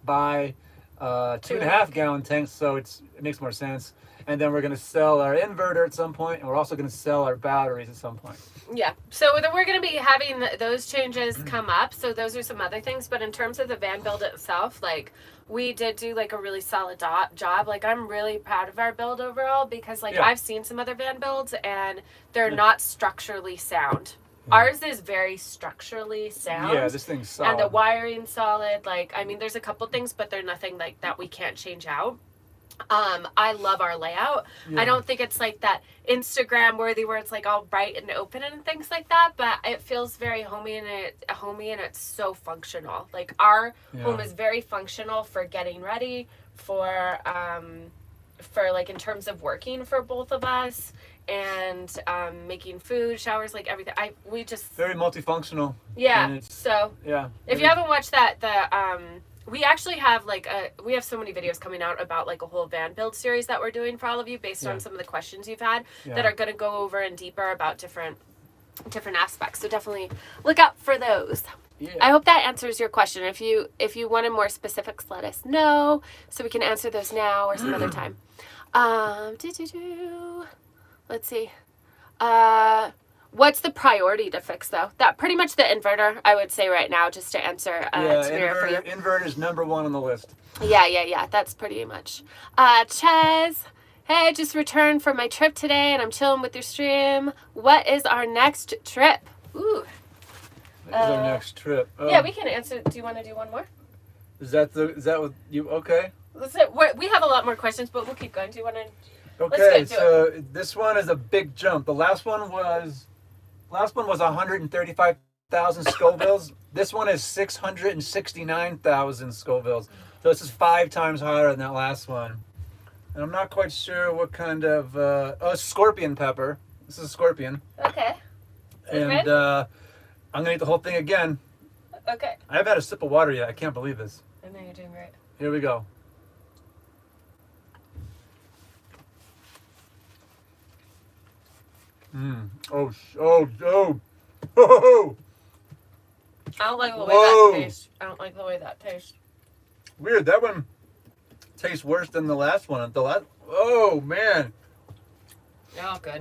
buy 2.5 gallon tanks, so it makes more sense. And then we're going to sell our inverter at some point, and we're also going to sell our batteries at some point. Yeah. So then we're going to be having those changes come up. So those are some other things. But in terms of the van build itself, like we did do like a really solid job. Like I'm really proud of our build overall, because like I've seen some other van builds and they're not structurally sound. Ours is very structurally sound. Yeah, this thing's solid. And the wiring's solid. Like, I mean, there's a couple things, but they're nothing like that we can't change out. I love our layout. I don't think it's like that Instagram worthy where it's like all bright and open and things like that, but it feels very homey and it's so functional. Like our home is very functional for getting ready, for like in terms of working for both of us, and making food, showers, like everything. We just very multifunctional. Yeah. So if you haven't watched that, we actually have we have so many videos coming out about like a whole van build series that we're doing for all of you based on some of the questions you've had that are going to go over and deeper about different aspects. So definitely look out for those. Yeah. I hope that answers your question. If you wanted more specifics, let us know so we can answer those now or some other time. Let's see. What's the priority to fix, though? That pretty much the inverter, I would say right now, just to answer for you. Inverter's number one on the list. Yeah. That's pretty much. Ches, hey, just returned from my trip today, and I'm chilling with your stream. What is our next trip? Ooh. What is our next trip? Yeah, we can answer. Do you want to do one more? Is that what you, okay? We have a lot more questions, but we'll keep going. Do you want to? Okay, so this one is a big jump. The last one was 135,000 Scovilles. This one is 669,000 Scovilles. So this is 5 times higher than that last one. And I'm not quite sure what kind of scorpion pepper. This is a scorpion. Okay. And I'm gonna eat the whole thing again. Okay. I haven't had a sip of water yet. I can't believe this. I know you're doing great. Here we go. Oh. I don't like the way that tastes. I don't like the way that tastes. Weird. That one tastes worse than the last one. Oh man. Oh, good.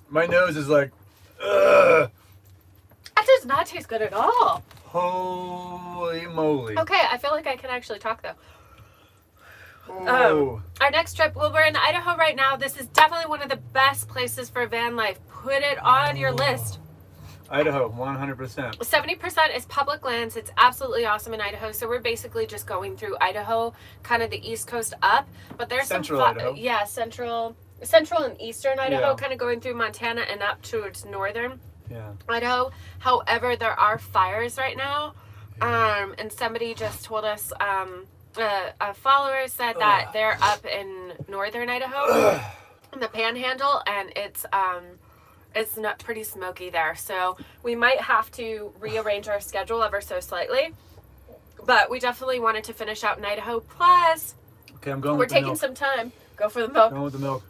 My nose is like, ugh. That does not taste good at all. Holy moly. Okay, I feel like I can actually talk though. Oh. Our next trip, well, we're in Idaho right now. This is definitely one of the best places for van life. Put it on your list. Idaho, 100%. 70% is public lands. It's absolutely awesome in Idaho. So we're basically just going through Idaho, kind of the east coast up. But there's Central Idaho. Yeah, central and eastern Idaho, Yeah. kind of going through Montana and up towards northern Yeah. Idaho. However, there are fires right now. And somebody just told us, a follower said that they're up in northern Idaho in the Panhandle, and it's not pretty smoky there. So we might have to rearrange our schedule ever so slightly. But we definitely wanted to finish out in Idaho. Plus, Okay, I'm going we're with the taking milk. some time. Go for the milk. Going with the milk.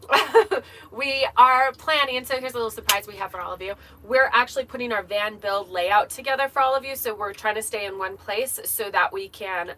We are planning, and so here's a little surprise we have for all of you. We're actually putting our van build layout together for all of you. So we're trying to stay in one place so that we can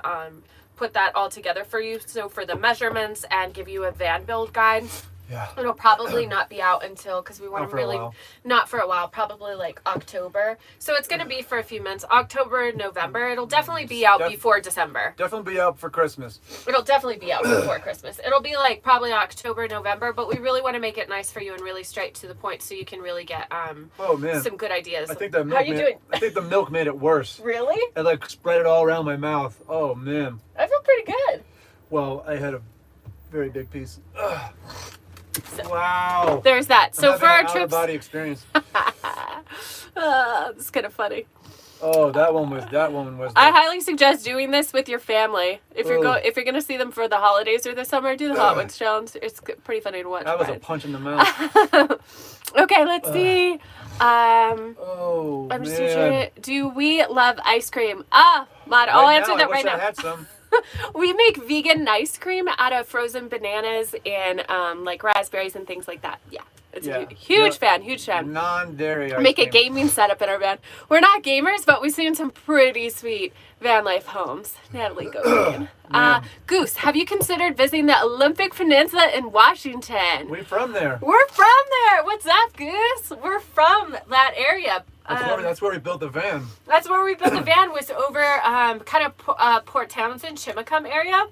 put that all together for you. So for the measurements and give you a van build guide. Yeah. It'll probably not be out until, because we want Not to for a really, while. not for a while, probably like October. So it's going to be for a few months, October, November. It'll definitely be out before December. Definitely be out for Christmas. It'll definitely be out before Christmas. It'll be like probably October, November, but we really want to make it nice for you and really straight to the point so you can really get Oh man. some good ideas. I think that milk How you doing? I think the milk made it worse. Really? It like spread it all around my mouth. Oh man. I feel pretty good. Well, I had a very big piece. Ugh. So- Wow. There's that. So I'm for having our an trips, out-of-body experience. it's kind of funny. Oh, that one was. I highly suggest doing this with your family. If you're Ugh. if you're gonna see them for the holidays or the summer, do the Hot Ones challenge. It's pretty funny to watch. That was a but- punch in the mouth. Okay, let's see. Oh I'm just man. trying to, do we love ice cream? Mod, I'll Right answer now, that I right wish now. I had some. We make vegan ice cream out of frozen bananas and like raspberries and things like that. Yeah, it's Yeah. a huge Yeah. fan. Non-dairy ice Make a cream. gaming setup in our van. We're not gamers, but we've seen some pretty sweet van life homes. Natalie, go vegan. Man. Goose, have you considered visiting the Olympic Peninsula in Washington? We from there. We're from there. What's up, Goose? We're from that area. That's where we built the van. That's where we built the van, was over kind of Port Townsend, Chimacum area.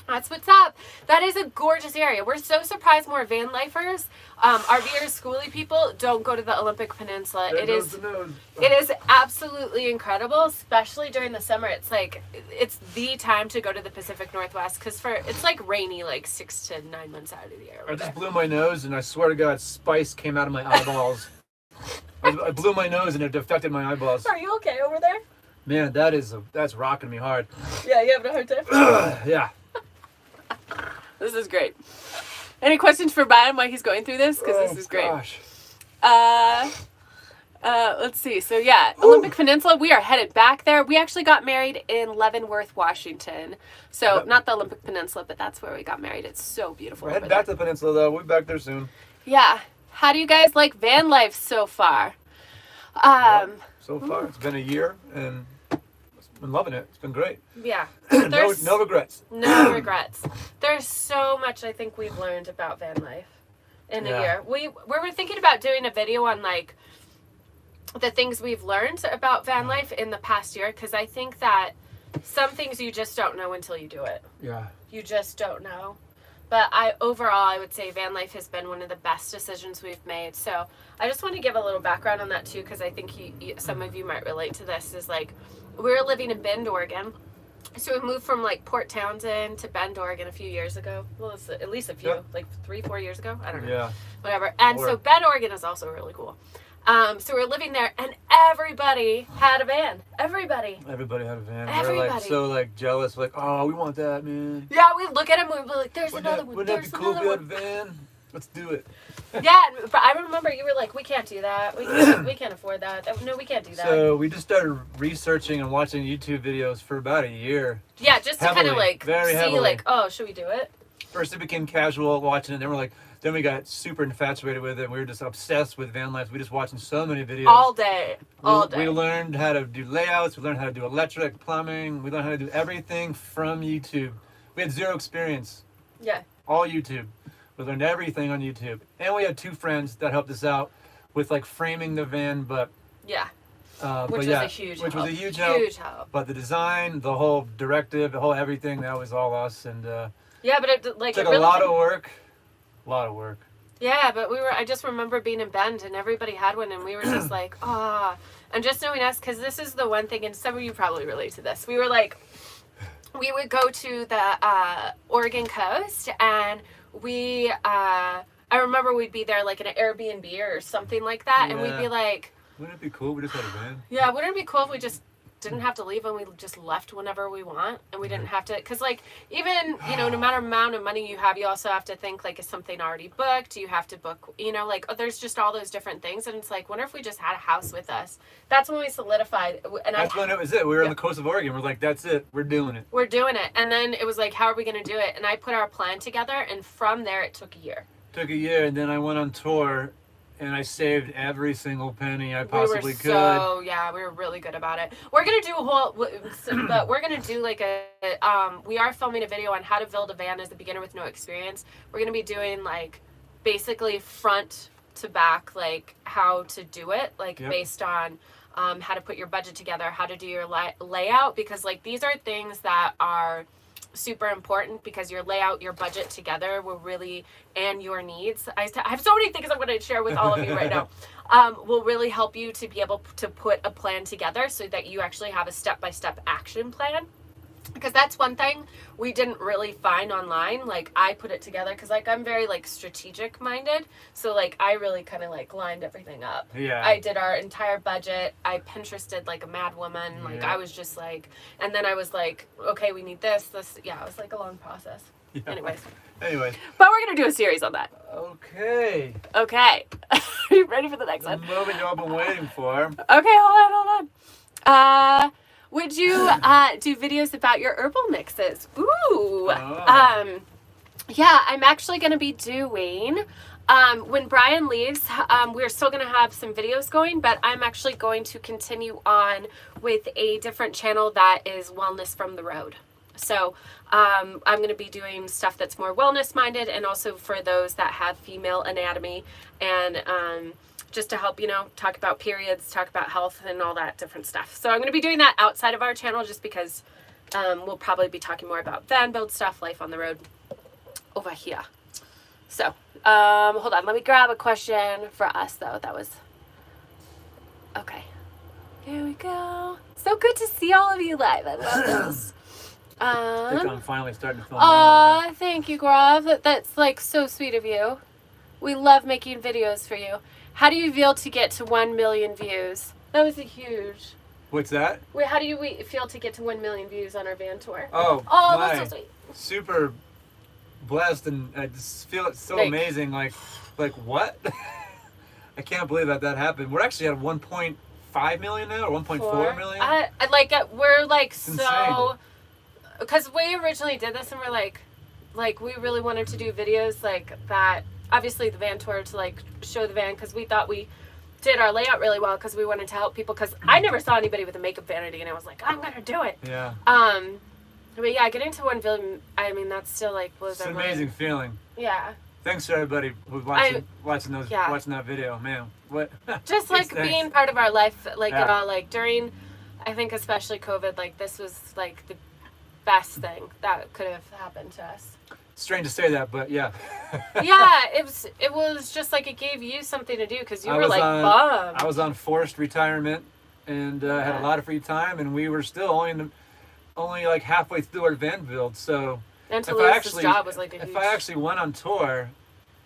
That's what's up. That is a gorgeous area. We're so surprised more van lifers, RVers, schoolie people don't go to the Olympic Peninsula. There It goes is the nose. it is absolutely incredible, especially during the summer. It's like it's the time to go to the Pacific Northwest because it's like rainy like 6 to 9 months out of the year. I just blew my nose, and I swear to God, spice came out of my eyeballs. I blew my nose, and it affected my eyeballs. Are you okay over there? Man, that's rocking me hard. Yeah, you having a hard time? Yeah. This is great. Any questions for Brian while he's going through this? Because this is great. Gosh. Let's see. So yeah, Olympic Peninsula. We are headed back there. We actually got married in Leavenworth, Washington. So Yep. not the Olympic Peninsula, but that's where we got married. It's so beautiful. We're over heading back there. to the peninsula, though. We'll be back there soon. Yeah. How do you guys like van life so far? So far, it's been a year, and I've been loving it. It's been great. Yeah. no, There's no regrets. no regrets. There's so much I think we've learned about van life in a Yeah. year. We were thinking about doing a video on like the things we've learned about van life in the past year, because I think that some things you just don't know until you do it. Yeah. You just don't know. But overall I would say van life has been one of the best decisions we've made. So I just want to give a little background on that too, because I think some of you might relate to this. Is like we were living in Bend, Oregon. So we moved from like Port Townsend to Bend, Oregon a few years ago. Well, it's at least a few, like 3-4 years ago. I don't know. Yeah. Whatever. And so Bend, Oregon is also really cool. So we're living there, and everybody had a van. Everybody had a van. Everybody. We're like so like jealous. Like, oh, we want that, man. Yeah, we look at him and we're like, "There's another one. Wouldn't There's that be cool if another we had a one." van? Let's do it. Yeah, but I remember you were like, "We can't do that. We can't afford that. No, we can't do that." So we just started researching and watching YouTube videos for about a year. Yeah, just to kind of like very see, heavily. like, oh, should we do it? First, it became casual watching it. Then we're like, then we got super infatuated with it. And we were just obsessed with van life. We just watching so many videos all day. We learned how to do layouts. We learned how to do electric, plumbing. We learned how to do everything from YouTube. We had zero experience. Yeah. All YouTube. We learned everything on YouTube. And we had 2 friends that helped us out with like framing the van, but yeah. Which was a huge help. But the design, the whole directive, the whole everything, that was all us. And yeah, but it like took it really a lot of work. A lot of work. Yeah, but I just remember being in Bend and everybody had one and we were just like, ah. And just knowing us, because this is the one thing, and some of you probably relate to this. We were like, we would go to the Oregon coast and I remember we'd be there like in an Airbnb or something like that. Yeah. And we'd be like, wouldn't it be cool? We just had a van. Yeah, wouldn't it be cool if we just didn't have to leave and we just left whenever we want and we didn't have to, because like even no matter amount of money you have, you also have to think like, is something already booked? Do you have to book, like, there's just all those different things. And it's like, wonder if we just had a house with us. That's when we solidified. And that's when it was it. We were on the coast of Oregon. We're like, that's it, we're doing it. And then it was like, how are we going to do it? And I put our plan together, and from there it took a year. And then I went on tour and I saved every single penny I possibly could. So yeah, we were really good about it. We're gonna do a whole, but we're gonna do like we are filming a video on how to build a van as a beginner with no experience. We're gonna be doing like basically front to back, like how to do it, like based on how to put your budget together, how to do your layout, because like these are things that are super important, because your layout, your budget together will really, and your needs, I have so many things I'm going to share with all of you right now, will really help you to be able to put a plan together so that you actually have a step-by-step action plan. Because that's one thing we didn't really find online. Like I put it together because like I'm very like strategic minded, so like I really kind of like lined everything up. Yeah, I did our entire budget. I Pinterested like a mad woman. Like I was just like, and then I was like, okay, we need this. Yeah, it was like a long process. Yeah. Anyways, but we're gonna do a series on that. Okay. Are you ready for the next one? The moment you've all been waiting for. Okay, hold on. Would you do videos about your herbal mixes? Ooh. Oh. Yeah, I'm actually going to be doing, when Brian leaves, we're still going to have some videos going, but I'm actually going to continue on with a different channel that is Wellness from the Road. So I'm going to be doing stuff that's more wellness minded, and also for those that have female anatomy, and just to help, talk about periods, talk about health and all that different stuff. So I'm going to be doing that outside of our channel, just because we'll probably be talking more about van build stuff, life on the road over here. So hold on, let me grab a question for us though. That was okay. Here we go. So good to see all of you live. I love this. I think I'm finally starting to film. Thank you, Grav. That's like so sweet of you. We love making videos for you. How do you feel to get to 1 million views? That was a huge. What's that? Wait, how do you feel to get to 1 million views on our van tour? Oh, that's so sweet. Super blessed, and I just feel it's so amazing. Like what? I can't believe that happened. We're actually at 1.5 million now, or 1.4 million. We're like it's so, because we originally did this and we're like we really wanted to do videos like that. Obviously the van tour to like show the van, because we thought we did our layout really well, because we wanted to help people, because I never saw anybody with a makeup vanity and I was like, I'm gonna do it. Yeah. But yeah, getting to 1 million, I mean, that's still like blows our mind. It's an amazing feeling. Yeah. Thanks to everybody who's watching that video, man. What? Just like being part of our life, like at all, like during, I think especially COVID, like this was like the best thing that could have happened to us. Strange to say that, but yeah. Yeah, it was just like it gave you something to do, because you were like bummed. I was on forced retirement, and had a lot of free time, and we were still only like halfway through our van build. So And to if lose I this actually job was like a if huge... I actually went on tour,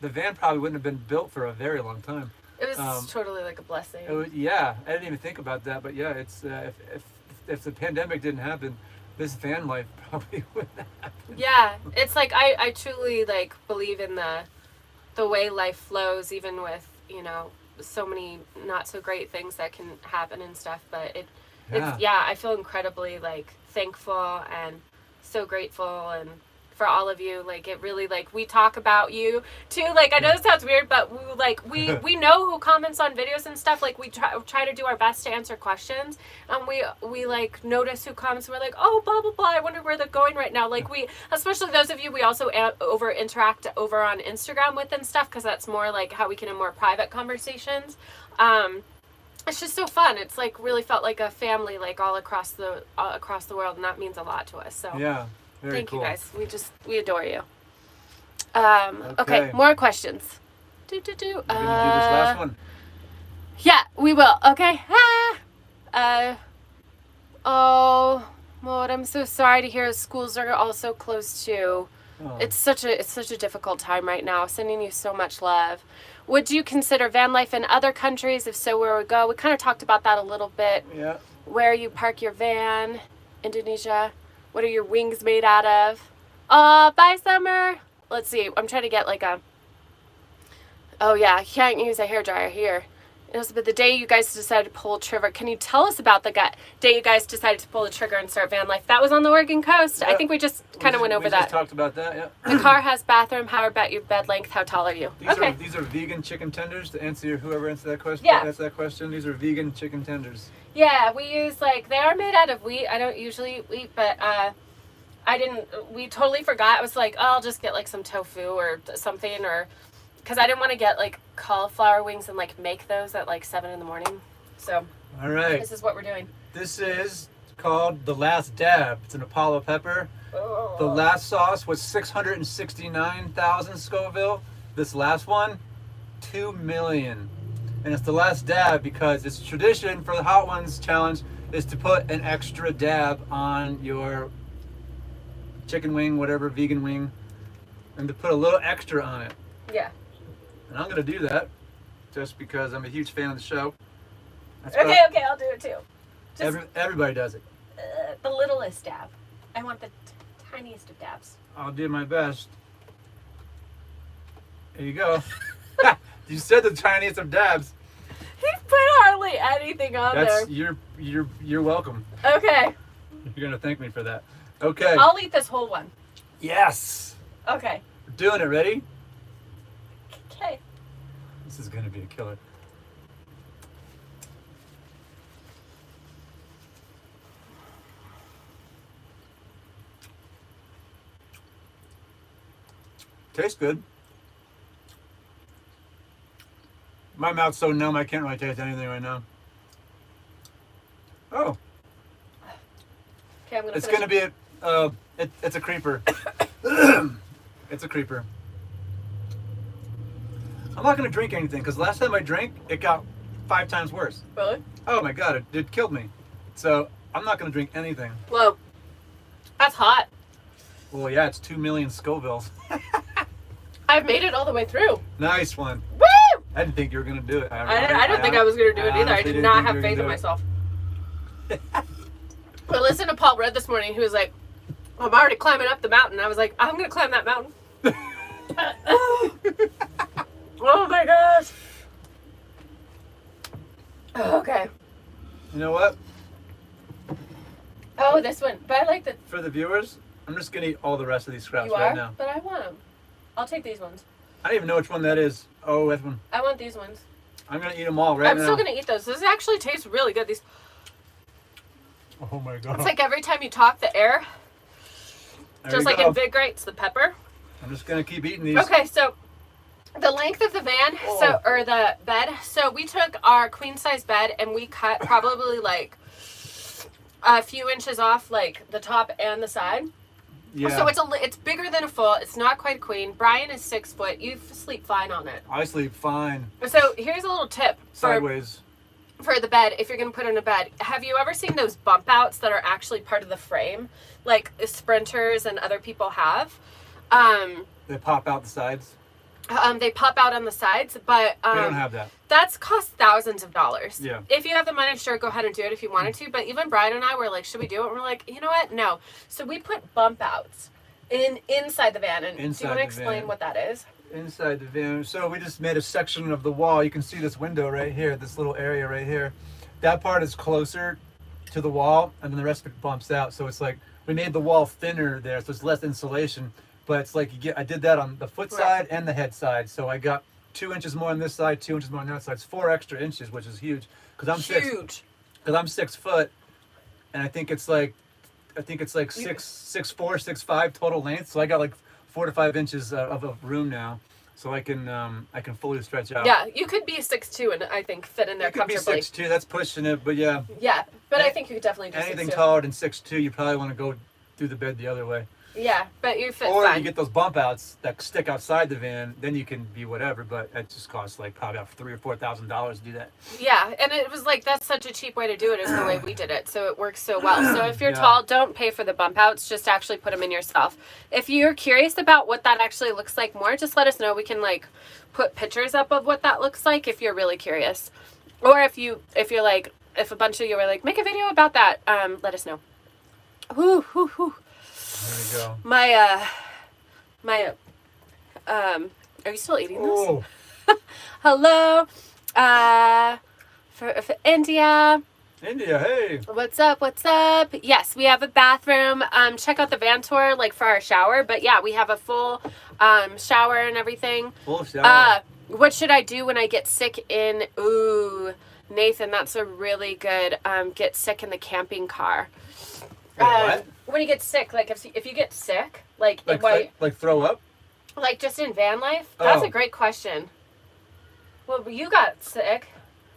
the van probably wouldn't have been built for a very long time. It was totally like a blessing. Yeah, I didn't even think about that, but yeah, it's if the pandemic didn't happen, this van life probably wouldn't happen. Yeah, it's like I truly like believe in the way life flows, even with, you know, so many not so great things that can happen and stuff. But I feel incredibly like thankful and so grateful and for all of you. Like, it really, like, we talk about you too. Like, I know this sounds weird, but we know who comments on videos and stuff. Like, we try to do our best to answer questions, and we like notice who comments. We're like, oh, blah blah blah, I wonder where they're going right now. Like, we, especially those of you, we also over interact over on Instagram with and stuff, because that's more like how we can have more private conversations. It's just so fun. It's like really felt like a family, like all across the world, and that means a lot to us. So yeah. Very Thank cool. you guys. We adore you. Okay, more questions. We're gonna do this last one. Yeah, we will. Okay. Oh, Maud, I'm so sorry to hear schools are also closed too. Oh. It's such a difficult time right now. Sending you so much love. Would you consider van life in other countries? If so, where would go? We kind of talked about that a little bit. Yeah. Where you park your van, Indonesia. What are your wings made out of? Bye, Summer. Let's see. I'm trying to get like a... Oh, yeah. I can't use a hairdryer here. It was the day you guys decided to pull a trigger. Can you tell us about the day you guys decided to pull the trigger and start van life? That was on the Oregon coast. Yeah. I think we just kind of went over we that. just talked about that, yeah. The car has bathroom. How about your bed length? How tall are you? These are vegan chicken tenders, to answer whoever answered that question. Yeah. That's that question. These are vegan chicken tenders. Yeah, we use, like, they are made out of wheat. I don't usually eat wheat, but we totally forgot. I was like, oh, I'll just get like some tofu or something, or because I didn't want to get like cauliflower wings and like make those at like 7 a.m. So all right, this is what we're doing. This is called the Last Dab. It's an Apollo pepper. Oh. The last sauce was 669,000 Scoville. This last one, 2 million. And it's the last dab because it's tradition for the Hot Ones challenge is to put an extra dab on your chicken wing, whatever, vegan wing, and to put a little extra on it. Yeah. And I'm gonna do that just because I'm a huge fan of the show. Okay, I'll do it too. Just everybody does it. the littlest dab. I want the tiniest of dabs. I'll do my best. There you go. You said the tiniest of dabs. He put hardly anything on there. You're welcome. Okay. You're gonna thank me for that. Okay. I'll eat this whole one. Yes. Okay. We're doing it. Ready? Okay. This is gonna be a killer. Tastes good. My mouth's so numb I can't really taste anything right now. Oh. Okay, I'm gonna. It's finish. gonna be it's a creeper. It's a creeper. I'm not gonna drink anything because last time I drank, it got 5 times worse. Really? Oh my god, it killed me. So I'm not gonna drink anything. Whoa. That's hot. Well, yeah, it's 2 million Scovilles. I've made it all the way through. Nice one. Woo! I didn't think you were gonna do it. I don't think I was gonna do it either. I honestly did didn't not think have you were faith in gonna do myself. I listened to Paul Rudd this morning. He was like, I'm already climbing up the mountain. I was like, I'm going to climb that mountain. Oh my gosh. Okay. You know what? Oh, this one. But I like the... For the viewers, I'm just gonna eat all the rest of these scraps You right are? now. But I want them. I'll take these ones. I don't even know which one that is. Oh, that one. I want these ones. I'm gonna eat them all right I'm now. still going to eat those. This actually tastes really good. These. Oh my god. It's like every time you talk, the air, There just we like go. invigorates the pepper. I'm just gonna keep eating these. Okay, so the length of the van, or the bed. So we took our queen size bed and we cut probably like a few inches off, like the top and the side. Yeah. So it's bigger than a full. It's not quite a queen. Brian is 6 foot. You sleep fine on it. I sleep fine. So here's a little tip for Sideways. for the bed, if you're going to put in a bed, have you ever seen those bump outs that are actually part of the frame, like sprinters and other people have? They pop out the sides. They pop out on the sides, but We don't have that. that's cost thousands of dollars. Yeah. If you have the money, sure, go ahead and do it if you wanted to. But even Brian and I were like, should we do it? And we're like, you know what? No. So we put bump outs inside the van. And do you want to explain what that is? Inside the van. So we just made a section of the wall. You can see this window right here, this little area right here. That part is closer to the wall, and then the rest of it bumps out. So it's like we made the wall thinner there, so it's less insulation. But it's like I did that on the foot side and the head side. So I got 2 inches more on this side, 2 inches more on that side. It's 4 extra inches, which is huge. Because I'm 6 foot, and I think it's like 6'4", 6'5" total length. So I got like 4 to 5 inches of a room now, so I can fully stretch out. Yeah, you could be 6'2" and I think fit in there comfortably. Could be 6'2", that's pushing it, but yeah. Yeah, but I think you could definitely do 6'2". Anything taller than 6'2", you probably want to go through the bed the other way. Yeah, but you fit or fine. You get those bump outs that stick outside the van, then you can be whatever, but it just costs like probably about $3,000 or $4,000 to do that. Yeah, and it was like, that's such a cheap way to do it is the way we did it, so it works so well. So if you're tall, don't pay for the bump outs, just actually put them in yourself. If you're curious about what that actually looks like more, just let us know. We can like put pictures up of what that looks like if you're really curious. Or if a bunch of you were like, make a video about that, let us know. Whoo, whoo, whoo. There we go. Are you still eating this? Oh. Hello, for India. India, hey. What's up? What's up? Yes, we have a bathroom. Check out the van tour, like for our shower. But yeah, we have a full shower and everything. Full shower. What should I do when I get sick in? Ooh, Nathan, that's a really good. Get sick in the camping car. What? When you get sick, like if you get sick, like throw up? Like just in van life? That's a great question. Well, you got sick,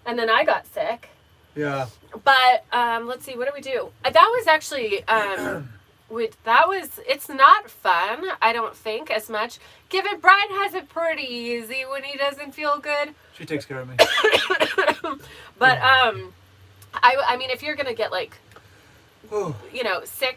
and then I got sick. Yeah. But let's see, what do we do? That was actually it's not fun, I don't think, as much. Given Brian has it pretty easy when he doesn't feel good. She takes care of me. But I mean, if you're gonna get like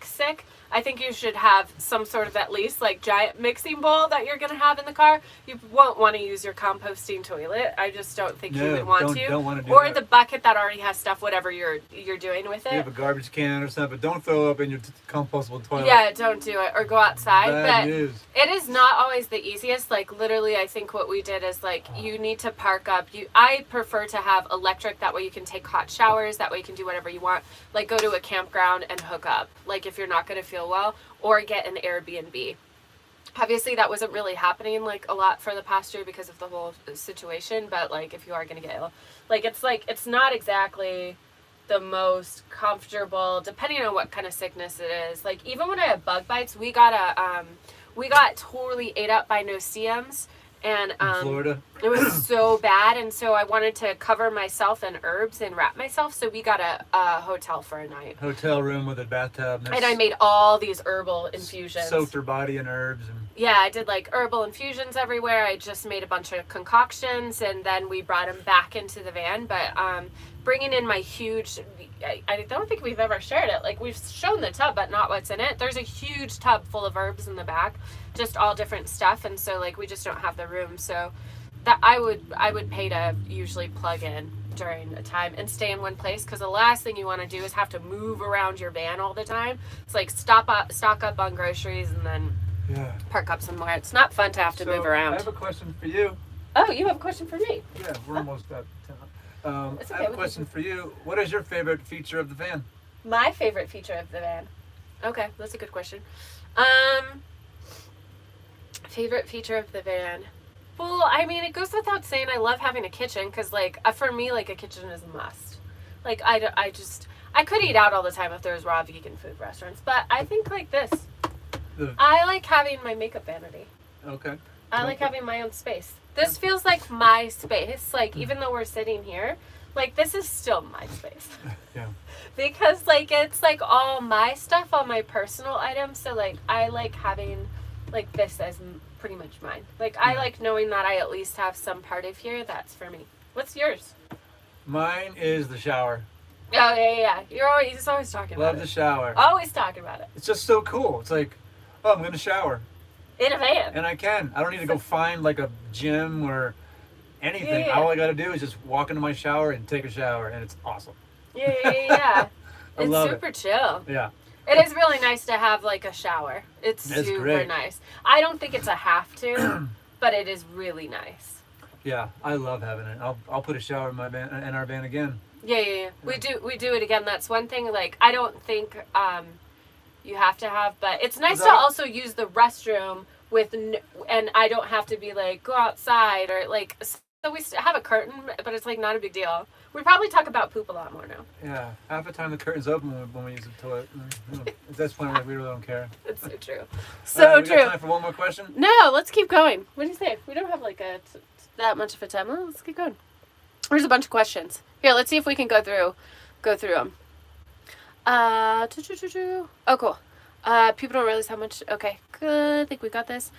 sick, I think you should have some sort of at least like giant mixing bowl that you're going to have in the car. You won't want to use your composting toilet. I just don't think you would want to. Don't want to do or that. the bucket that already has stuff, whatever you're doing with it. You have a garbage can or something, but don't throw up in your compostable toilet. Yeah, don't do it. Or go outside. Bad but news. It is not always the easiest. Like literally, I think what we did is like you need to park up. I prefer to have electric. That way you can take hot showers. That way you can do whatever you want. Like go to a campground and hook up. Like if you're not going to feel well. Or get an Airbnb. Obviously, that wasn't really happening like a lot for the past year because of the whole situation. But like, if you are gonna get ill, it's not exactly the most comfortable, depending on what kind of sickness it is. Like even when I have bug bites, we got totally ate up by no-see-ums. And in Florida. It was so bad, and so I wanted to cover myself in herbs and wrap myself, so we got a hotel for a night. Hotel room with a bathtub. And I made all these herbal infusions. Soaked her body in herbs. Yeah, I did like herbal infusions everywhere. I just made a bunch of concoctions, and then we brought them back into the van. But bringing in my huge, I don't think we've ever shared it. Like we've shown the tub, but not what's in it. There's a huge tub full of herbs in the back, just all different stuff. And so like we just don't have the room. So that I would pay to usually plug in during a time and stay in one place, because the last thing you want to do is have to move around your van all the time. It's like stock up on groceries and then park up somewhere. It's not fun to have to move around. I have a question for you. Oh, you have a question for me? Yeah, we're almost at time. Okay, I have a question for you. What is your favorite feature of the van? My favorite feature of the van. Okay, that's a good question. Favorite feature of the van. Well, I mean, it goes without saying I love having a kitchen, because like for me, like a kitchen is a must. Like I could eat out all the time if there was raw vegan food restaurants, but I think like this. I like having my makeup vanity. Okay. I like having my own space. This feels like my space. Like even though we're sitting here, like this is still my space. Yeah. Because like it's like all my stuff, all my personal items. So like I like having like this as pretty much mine. Like I like knowing that I at least have some part of here that's for me. What's yours? Mine is the shower. Oh yeah. He's always talking about Love it. the shower. Always talking about it. It's just so cool. It's like, oh, I'm gonna shower, In a van. and I can. I don't need to go find like a gym or anything. Yeah. All I gotta do is just walk into my shower and take a shower, and it's awesome. Yeah. I It's love super chill. Yeah. It is really nice to have like a shower. It's It's super great. nice. I don't think it's a have to, but it is really nice. Yeah, I love having it. I'll put a shower in my van, in our van again. Yeah. We do it again. That's one thing. Like I don't think you have to have, but it's nice to also use the restroom with, and I don't have to be like go outside or like. So we have a curtain, but it's like not a big deal. We probably talk about poop a lot more now. Yeah, half the time the curtain's open when we use the toilet. At this point, we really don't care. It's so true. All So right, we true. got time for one more question? No, let's keep going. What do you say? We don't have like that much of a time. Well, let's keep going. There's a bunch of questions. Here, let's see if we can go through them. Oh, cool. People don't realize how much. Okay, good. I think we got this.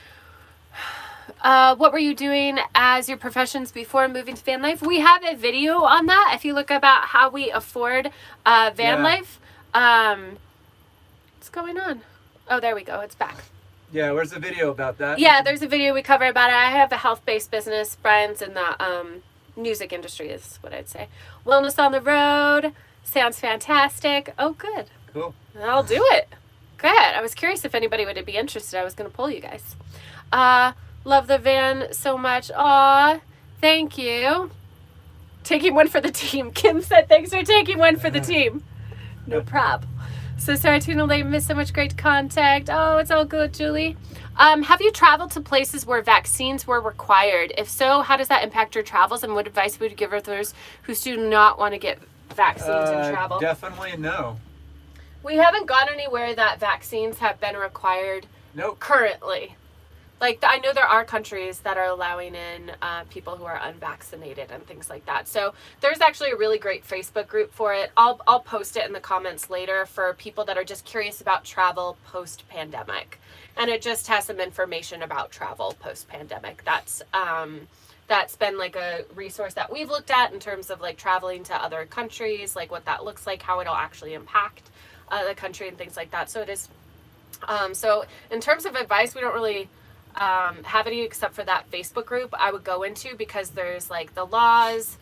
What were you doing as your professions before moving to van life? We have a video on that. If you look about how we afford van life. What's going on? Oh, there we go. It's back. Yeah, where's the video about that? Yeah, there's a video we cover about it. I have a health-based business. Brian's in the music industry is what I'd say. Wellness on the road. Sounds fantastic. Oh, good. Cool. I'll do it. Good. I was curious if anybody would be interested. I was going to poll you guys. Love the van so much. Aw, thank you. Taking one for the team. Kim said thanks for taking one for the team. No prob. So sorry to late, miss so much great contact. Oh, it's all good, Julie. Have you traveled to places where vaccines were required? If so, how does that impact your travels, and what advice would you give others who do not want to get vaccines and travel? Definitely no. We haven't gone anywhere that vaccines have been required currently. Like, I know there are countries that are allowing in people who are unvaccinated and things like that. So there's actually a really great Facebook group for it. I'll post it in the comments later for people that are just curious about travel post-pandemic. And it just has some information about travel post-pandemic. That's been like a resource that we've looked at in terms of like traveling to other countries, like what that looks like, how it'll actually impact the country and things like that. So it is. So in terms of advice, we don't really have any except for that Facebook group I would go into, because there's like the laws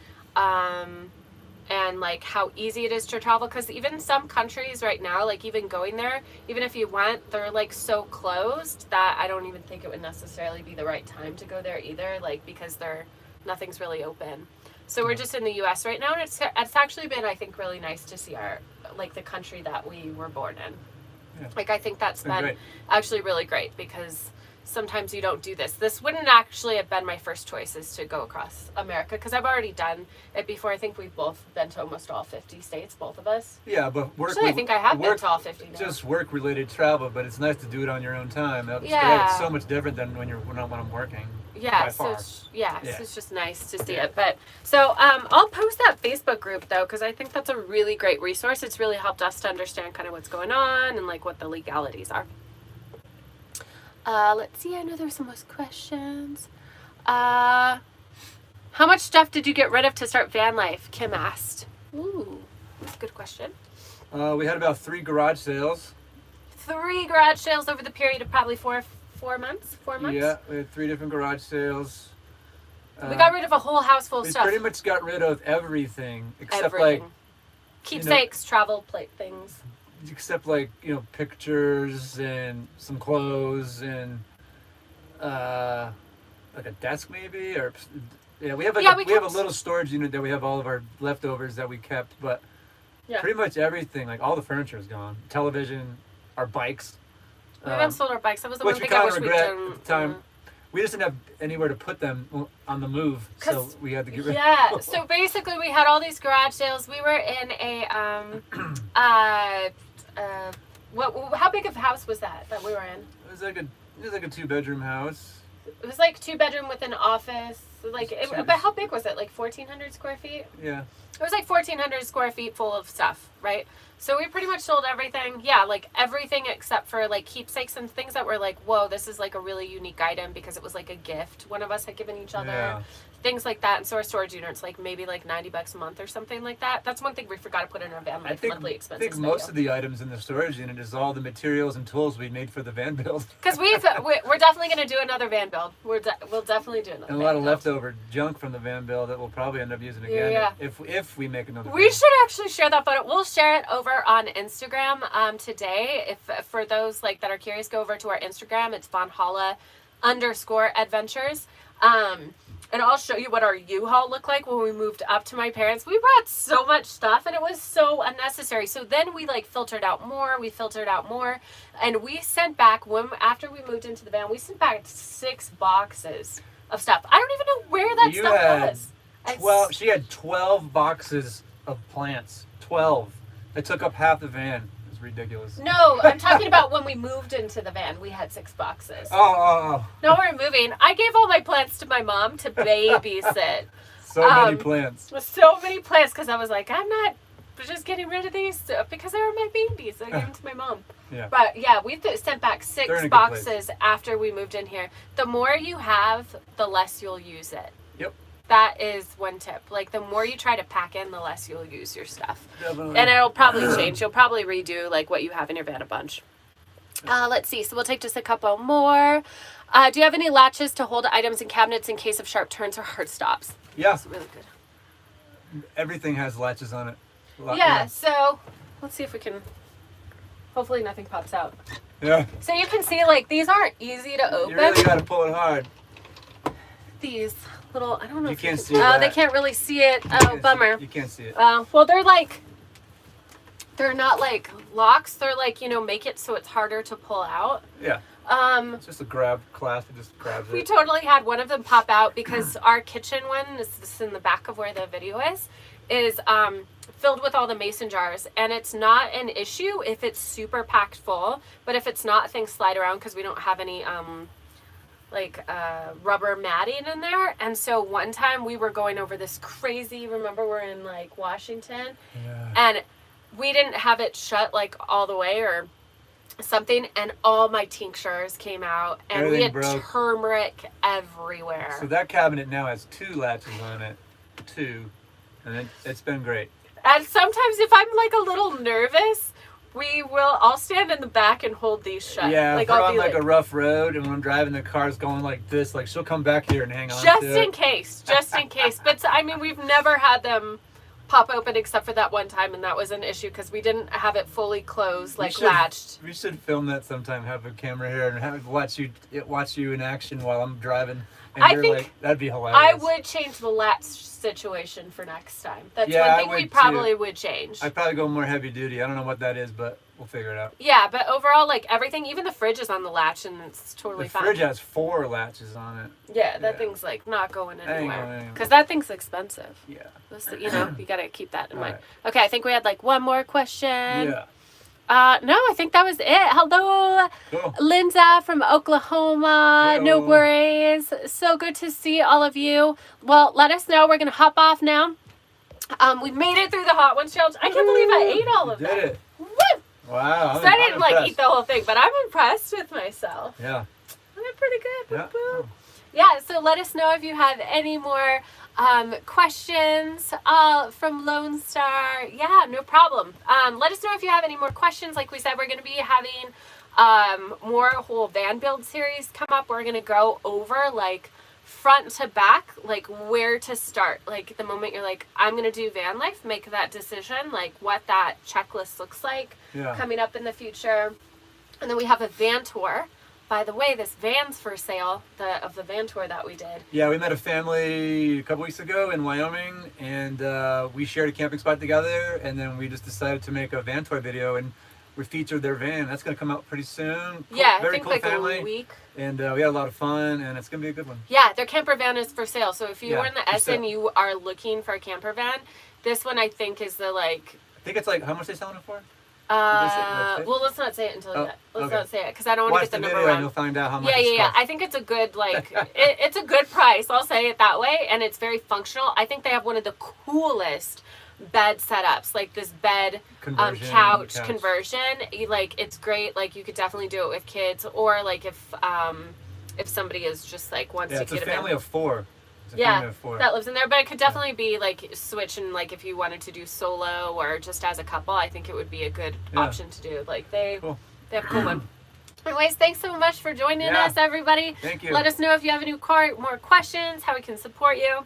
and like how easy it is to travel, because even some countries right now, like even going there, even if you went, they're like so closed that I don't even think it would necessarily be the right time to go there either, like because nothing's really open. So we're just in the US right now, and it's actually been, I think, really nice to see the country that we were born in. Yeah. Like I think that's been great. actually really great, because sometimes you don't do this. This wouldn't actually have been my first choice, is to go across America, because I've already done it before. I think we've both been to almost all 50 states, both of us. Yeah, but Actually, I think I have been to all 50 now. Just work-related travel, but it's nice to do it on your own time. That's great. It's so much different than when I'm working. Yeah, by so far. it's just nice to see it. But so I'll post that Facebook group though, because I think that's a really great resource. It's really helped us to understand kind of what's going on and like what the legalities are. Let's see. I know there's some more questions. How much stuff did you get rid of to start van life? Kim asked. Ooh, that's a good question. We had about 3 garage sales. 3 garage sales over the period of probably four months. 4 months. Yeah, we had 3 different garage sales. We got rid of a whole house full of we stuff. pretty much got rid of everything except Everything. like Keepsakes, travel plate things. except like pictures and some clothes and like a desk maybe, or we have we have a little storage unit that we have all of our leftovers that we kept, but pretty much everything, like all the furniture is gone. Television, our bikes. We haven't sold our bikes. That was the Which one we thing I kind wish of we'd regret done. at the time. We just didn't have anywhere to put them on the move, so we had to get rid of them. Yeah, so basically we had all these garage sales. We were in a how big of a house was that we were in? It was like a 2-bedroom house. It was like 2-bedroom with an office. But how big was it? Like 1,400 square feet? Yeah. It was like 1,400 square feet full of stuff, right? So we pretty much sold everything. Yeah, like everything except for like keepsakes and things that were like, whoa, this is like a really unique item because it was like a gift one of us had given each other. Yeah. things like that. And so our storage units, like maybe like $90 a month or something like that. That's one thing we forgot to put in our van life monthly I expenses. think most of the items in the storage unit is all the materials and tools we made for the van build. Because we're definitely going to do another van build. We'll definitely do another. And a lot of leftover junk from the van build that we'll probably end up using again if we make another. We should actually share that photo. We'll share it over on Instagram today. If for those like that are curious, go over to our Instagram. It's vanhalla_adventures. And I'll show you what our U-Haul looked like when we moved up to my parents. We brought so much stuff and it was so unnecessary. So then we like filtered out more, and we sent back, after we moved into the van, we sent back 6 boxes of stuff. I don't even know where that stuff was. Well, she had 12 boxes of plants. 12. They took up half the van. It's ridiculous. No, I'm talking about when we moved into the van, we had 6 boxes. Oh. No, we're moving. I gave all my plants to my mom to babysit. So many plants. So many plants, because I was like, I'm not just getting rid of these because they were my babies. I gave them to my mom. Yeah. But yeah, we sent back 6 boxes after we moved in here. The more you have, the less you'll use it. Yep. That is one tip. Like, the more you try to pack in, the less you'll use your stuff. Definitely. And it'll probably change. You'll probably redo, like, what you have in your van a bunch. Let's see. So we'll take just a couple more. Do you have any latches to hold items in cabinets in case of sharp turns or hard stops? Yeah. That's really good. Everything has latches on it. Yeah, so let's see if we can... Hopefully nothing pops out. Yeah. So you can see, like, these aren't easy to open. You really got to pull it hard. These little, I don't know if you can't see Oh, that. they can't really see it. Oh, bummer. You can't see it. Well, they're like, they're not like locks. They're like, make it so it's harder to pull out. Yeah. It's just a grab clasp. It just grabs it. We totally had one of them pop out because our kitchen one, this is in the back of where the video is filled with all the mason jars, and it's not an issue if it's super packed full, but if it's not, things slide around because we don't have any rubber matting in there. And so one time we were going over this crazy, remember we're in like Washington, and we didn't have it shut like all the way or something, and all my tinctures came out, and Everything we had turmeric everywhere. So that cabinet now has 2 latches on it. 2. And it's been great. And sometimes if I'm like a little nervous, I'll stand in the back and hold these shut. Yeah, like, if we're I'll on be like a rough road and when I'm driving the car's going like this, like she'll come back here and hang on just to it. in case. But I mean, we've never had them pop open except for that one time, and that was an issue because we didn't have it fully closed, like latched. We should film that sometime. Have a camera here and watch you in action while I'm driving. And I think like, that'd be hilarious. I would change the latch situation for next time. That's one thing we probably would change. I'd probably go more heavy duty. I don't know what that is, but we'll figure it out. Yeah, but overall, like everything, even the fridge is on the latch, and it's totally fine. The fridge has 4 latches on it. Yeah, that thing's like not going anywhere anywhere. because that thing's expensive. Yeah. You gotta keep that in mind. Right. Okay, I think we had like one more question. Yeah. No, I think that was it. Hello, Cool. Linda from Oklahoma. Hello. No worries. So good to see all of you. Well, let us know. We're gonna hop off now. We made it through the hot ones challenge. I can't believe I ate all of You that. did it. Woo! Wow. So I didn't like impressed. eat the whole thing, but I'm impressed with myself. Yeah. I did pretty good. Yeah. Boop, boop. Yeah, so let us know if you have any more questions from Lone Star. Yeah, no problem. Let us know if you have any more questions. Like we said, we're going to be having more whole van build series come up. We're going to go over like front to back, like where to start. Like the moment you're like, I'm going to do van life, make that decision, like what that checklist looks like coming up in the future. And then we have a van tour. By the way, this van's for sale, of the van tour that we did. Yeah, we met a family a couple weeks ago in Wyoming, and we shared a camping spot together, and then we just decided to make a van tour video, and we featured their van. That's going to come out pretty soon. Yeah, Very I think cool like family. a week. And we had a lot of fun, and it's going to be a good one. Yeah, their camper van is for sale. So if you Yeah, were in the for S and sale. you are looking for a camper van, this one I think is the like... I think it's like, how much they selling it for? well, let's not say it until let's okay. not say it because I don't want to Watch get the the number video wrong. and you'll find out how much Yeah. it's I think it's a good like it's a good price. I'll say it that way, and it's very functional. I think they have one of the coolest bed setups, like this bed couch conversion. Like it's great. Like you could definitely do it with kids, or like if somebody is just like wants to it's get a family of 4. There's a Yeah, family of 4. that lives in there, but it could definitely be like switch and like if you wanted to do solo or just as a couple, I think it would be a good option to do. Like they have a cool one. Anyways, thanks so much for joining us, everybody. Thank you. Let us know if you have any more questions, how we can support you.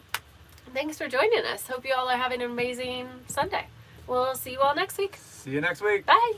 Thanks for joining us. Hope you all are having an amazing Sunday. We'll see you all next week. See you next week. Bye.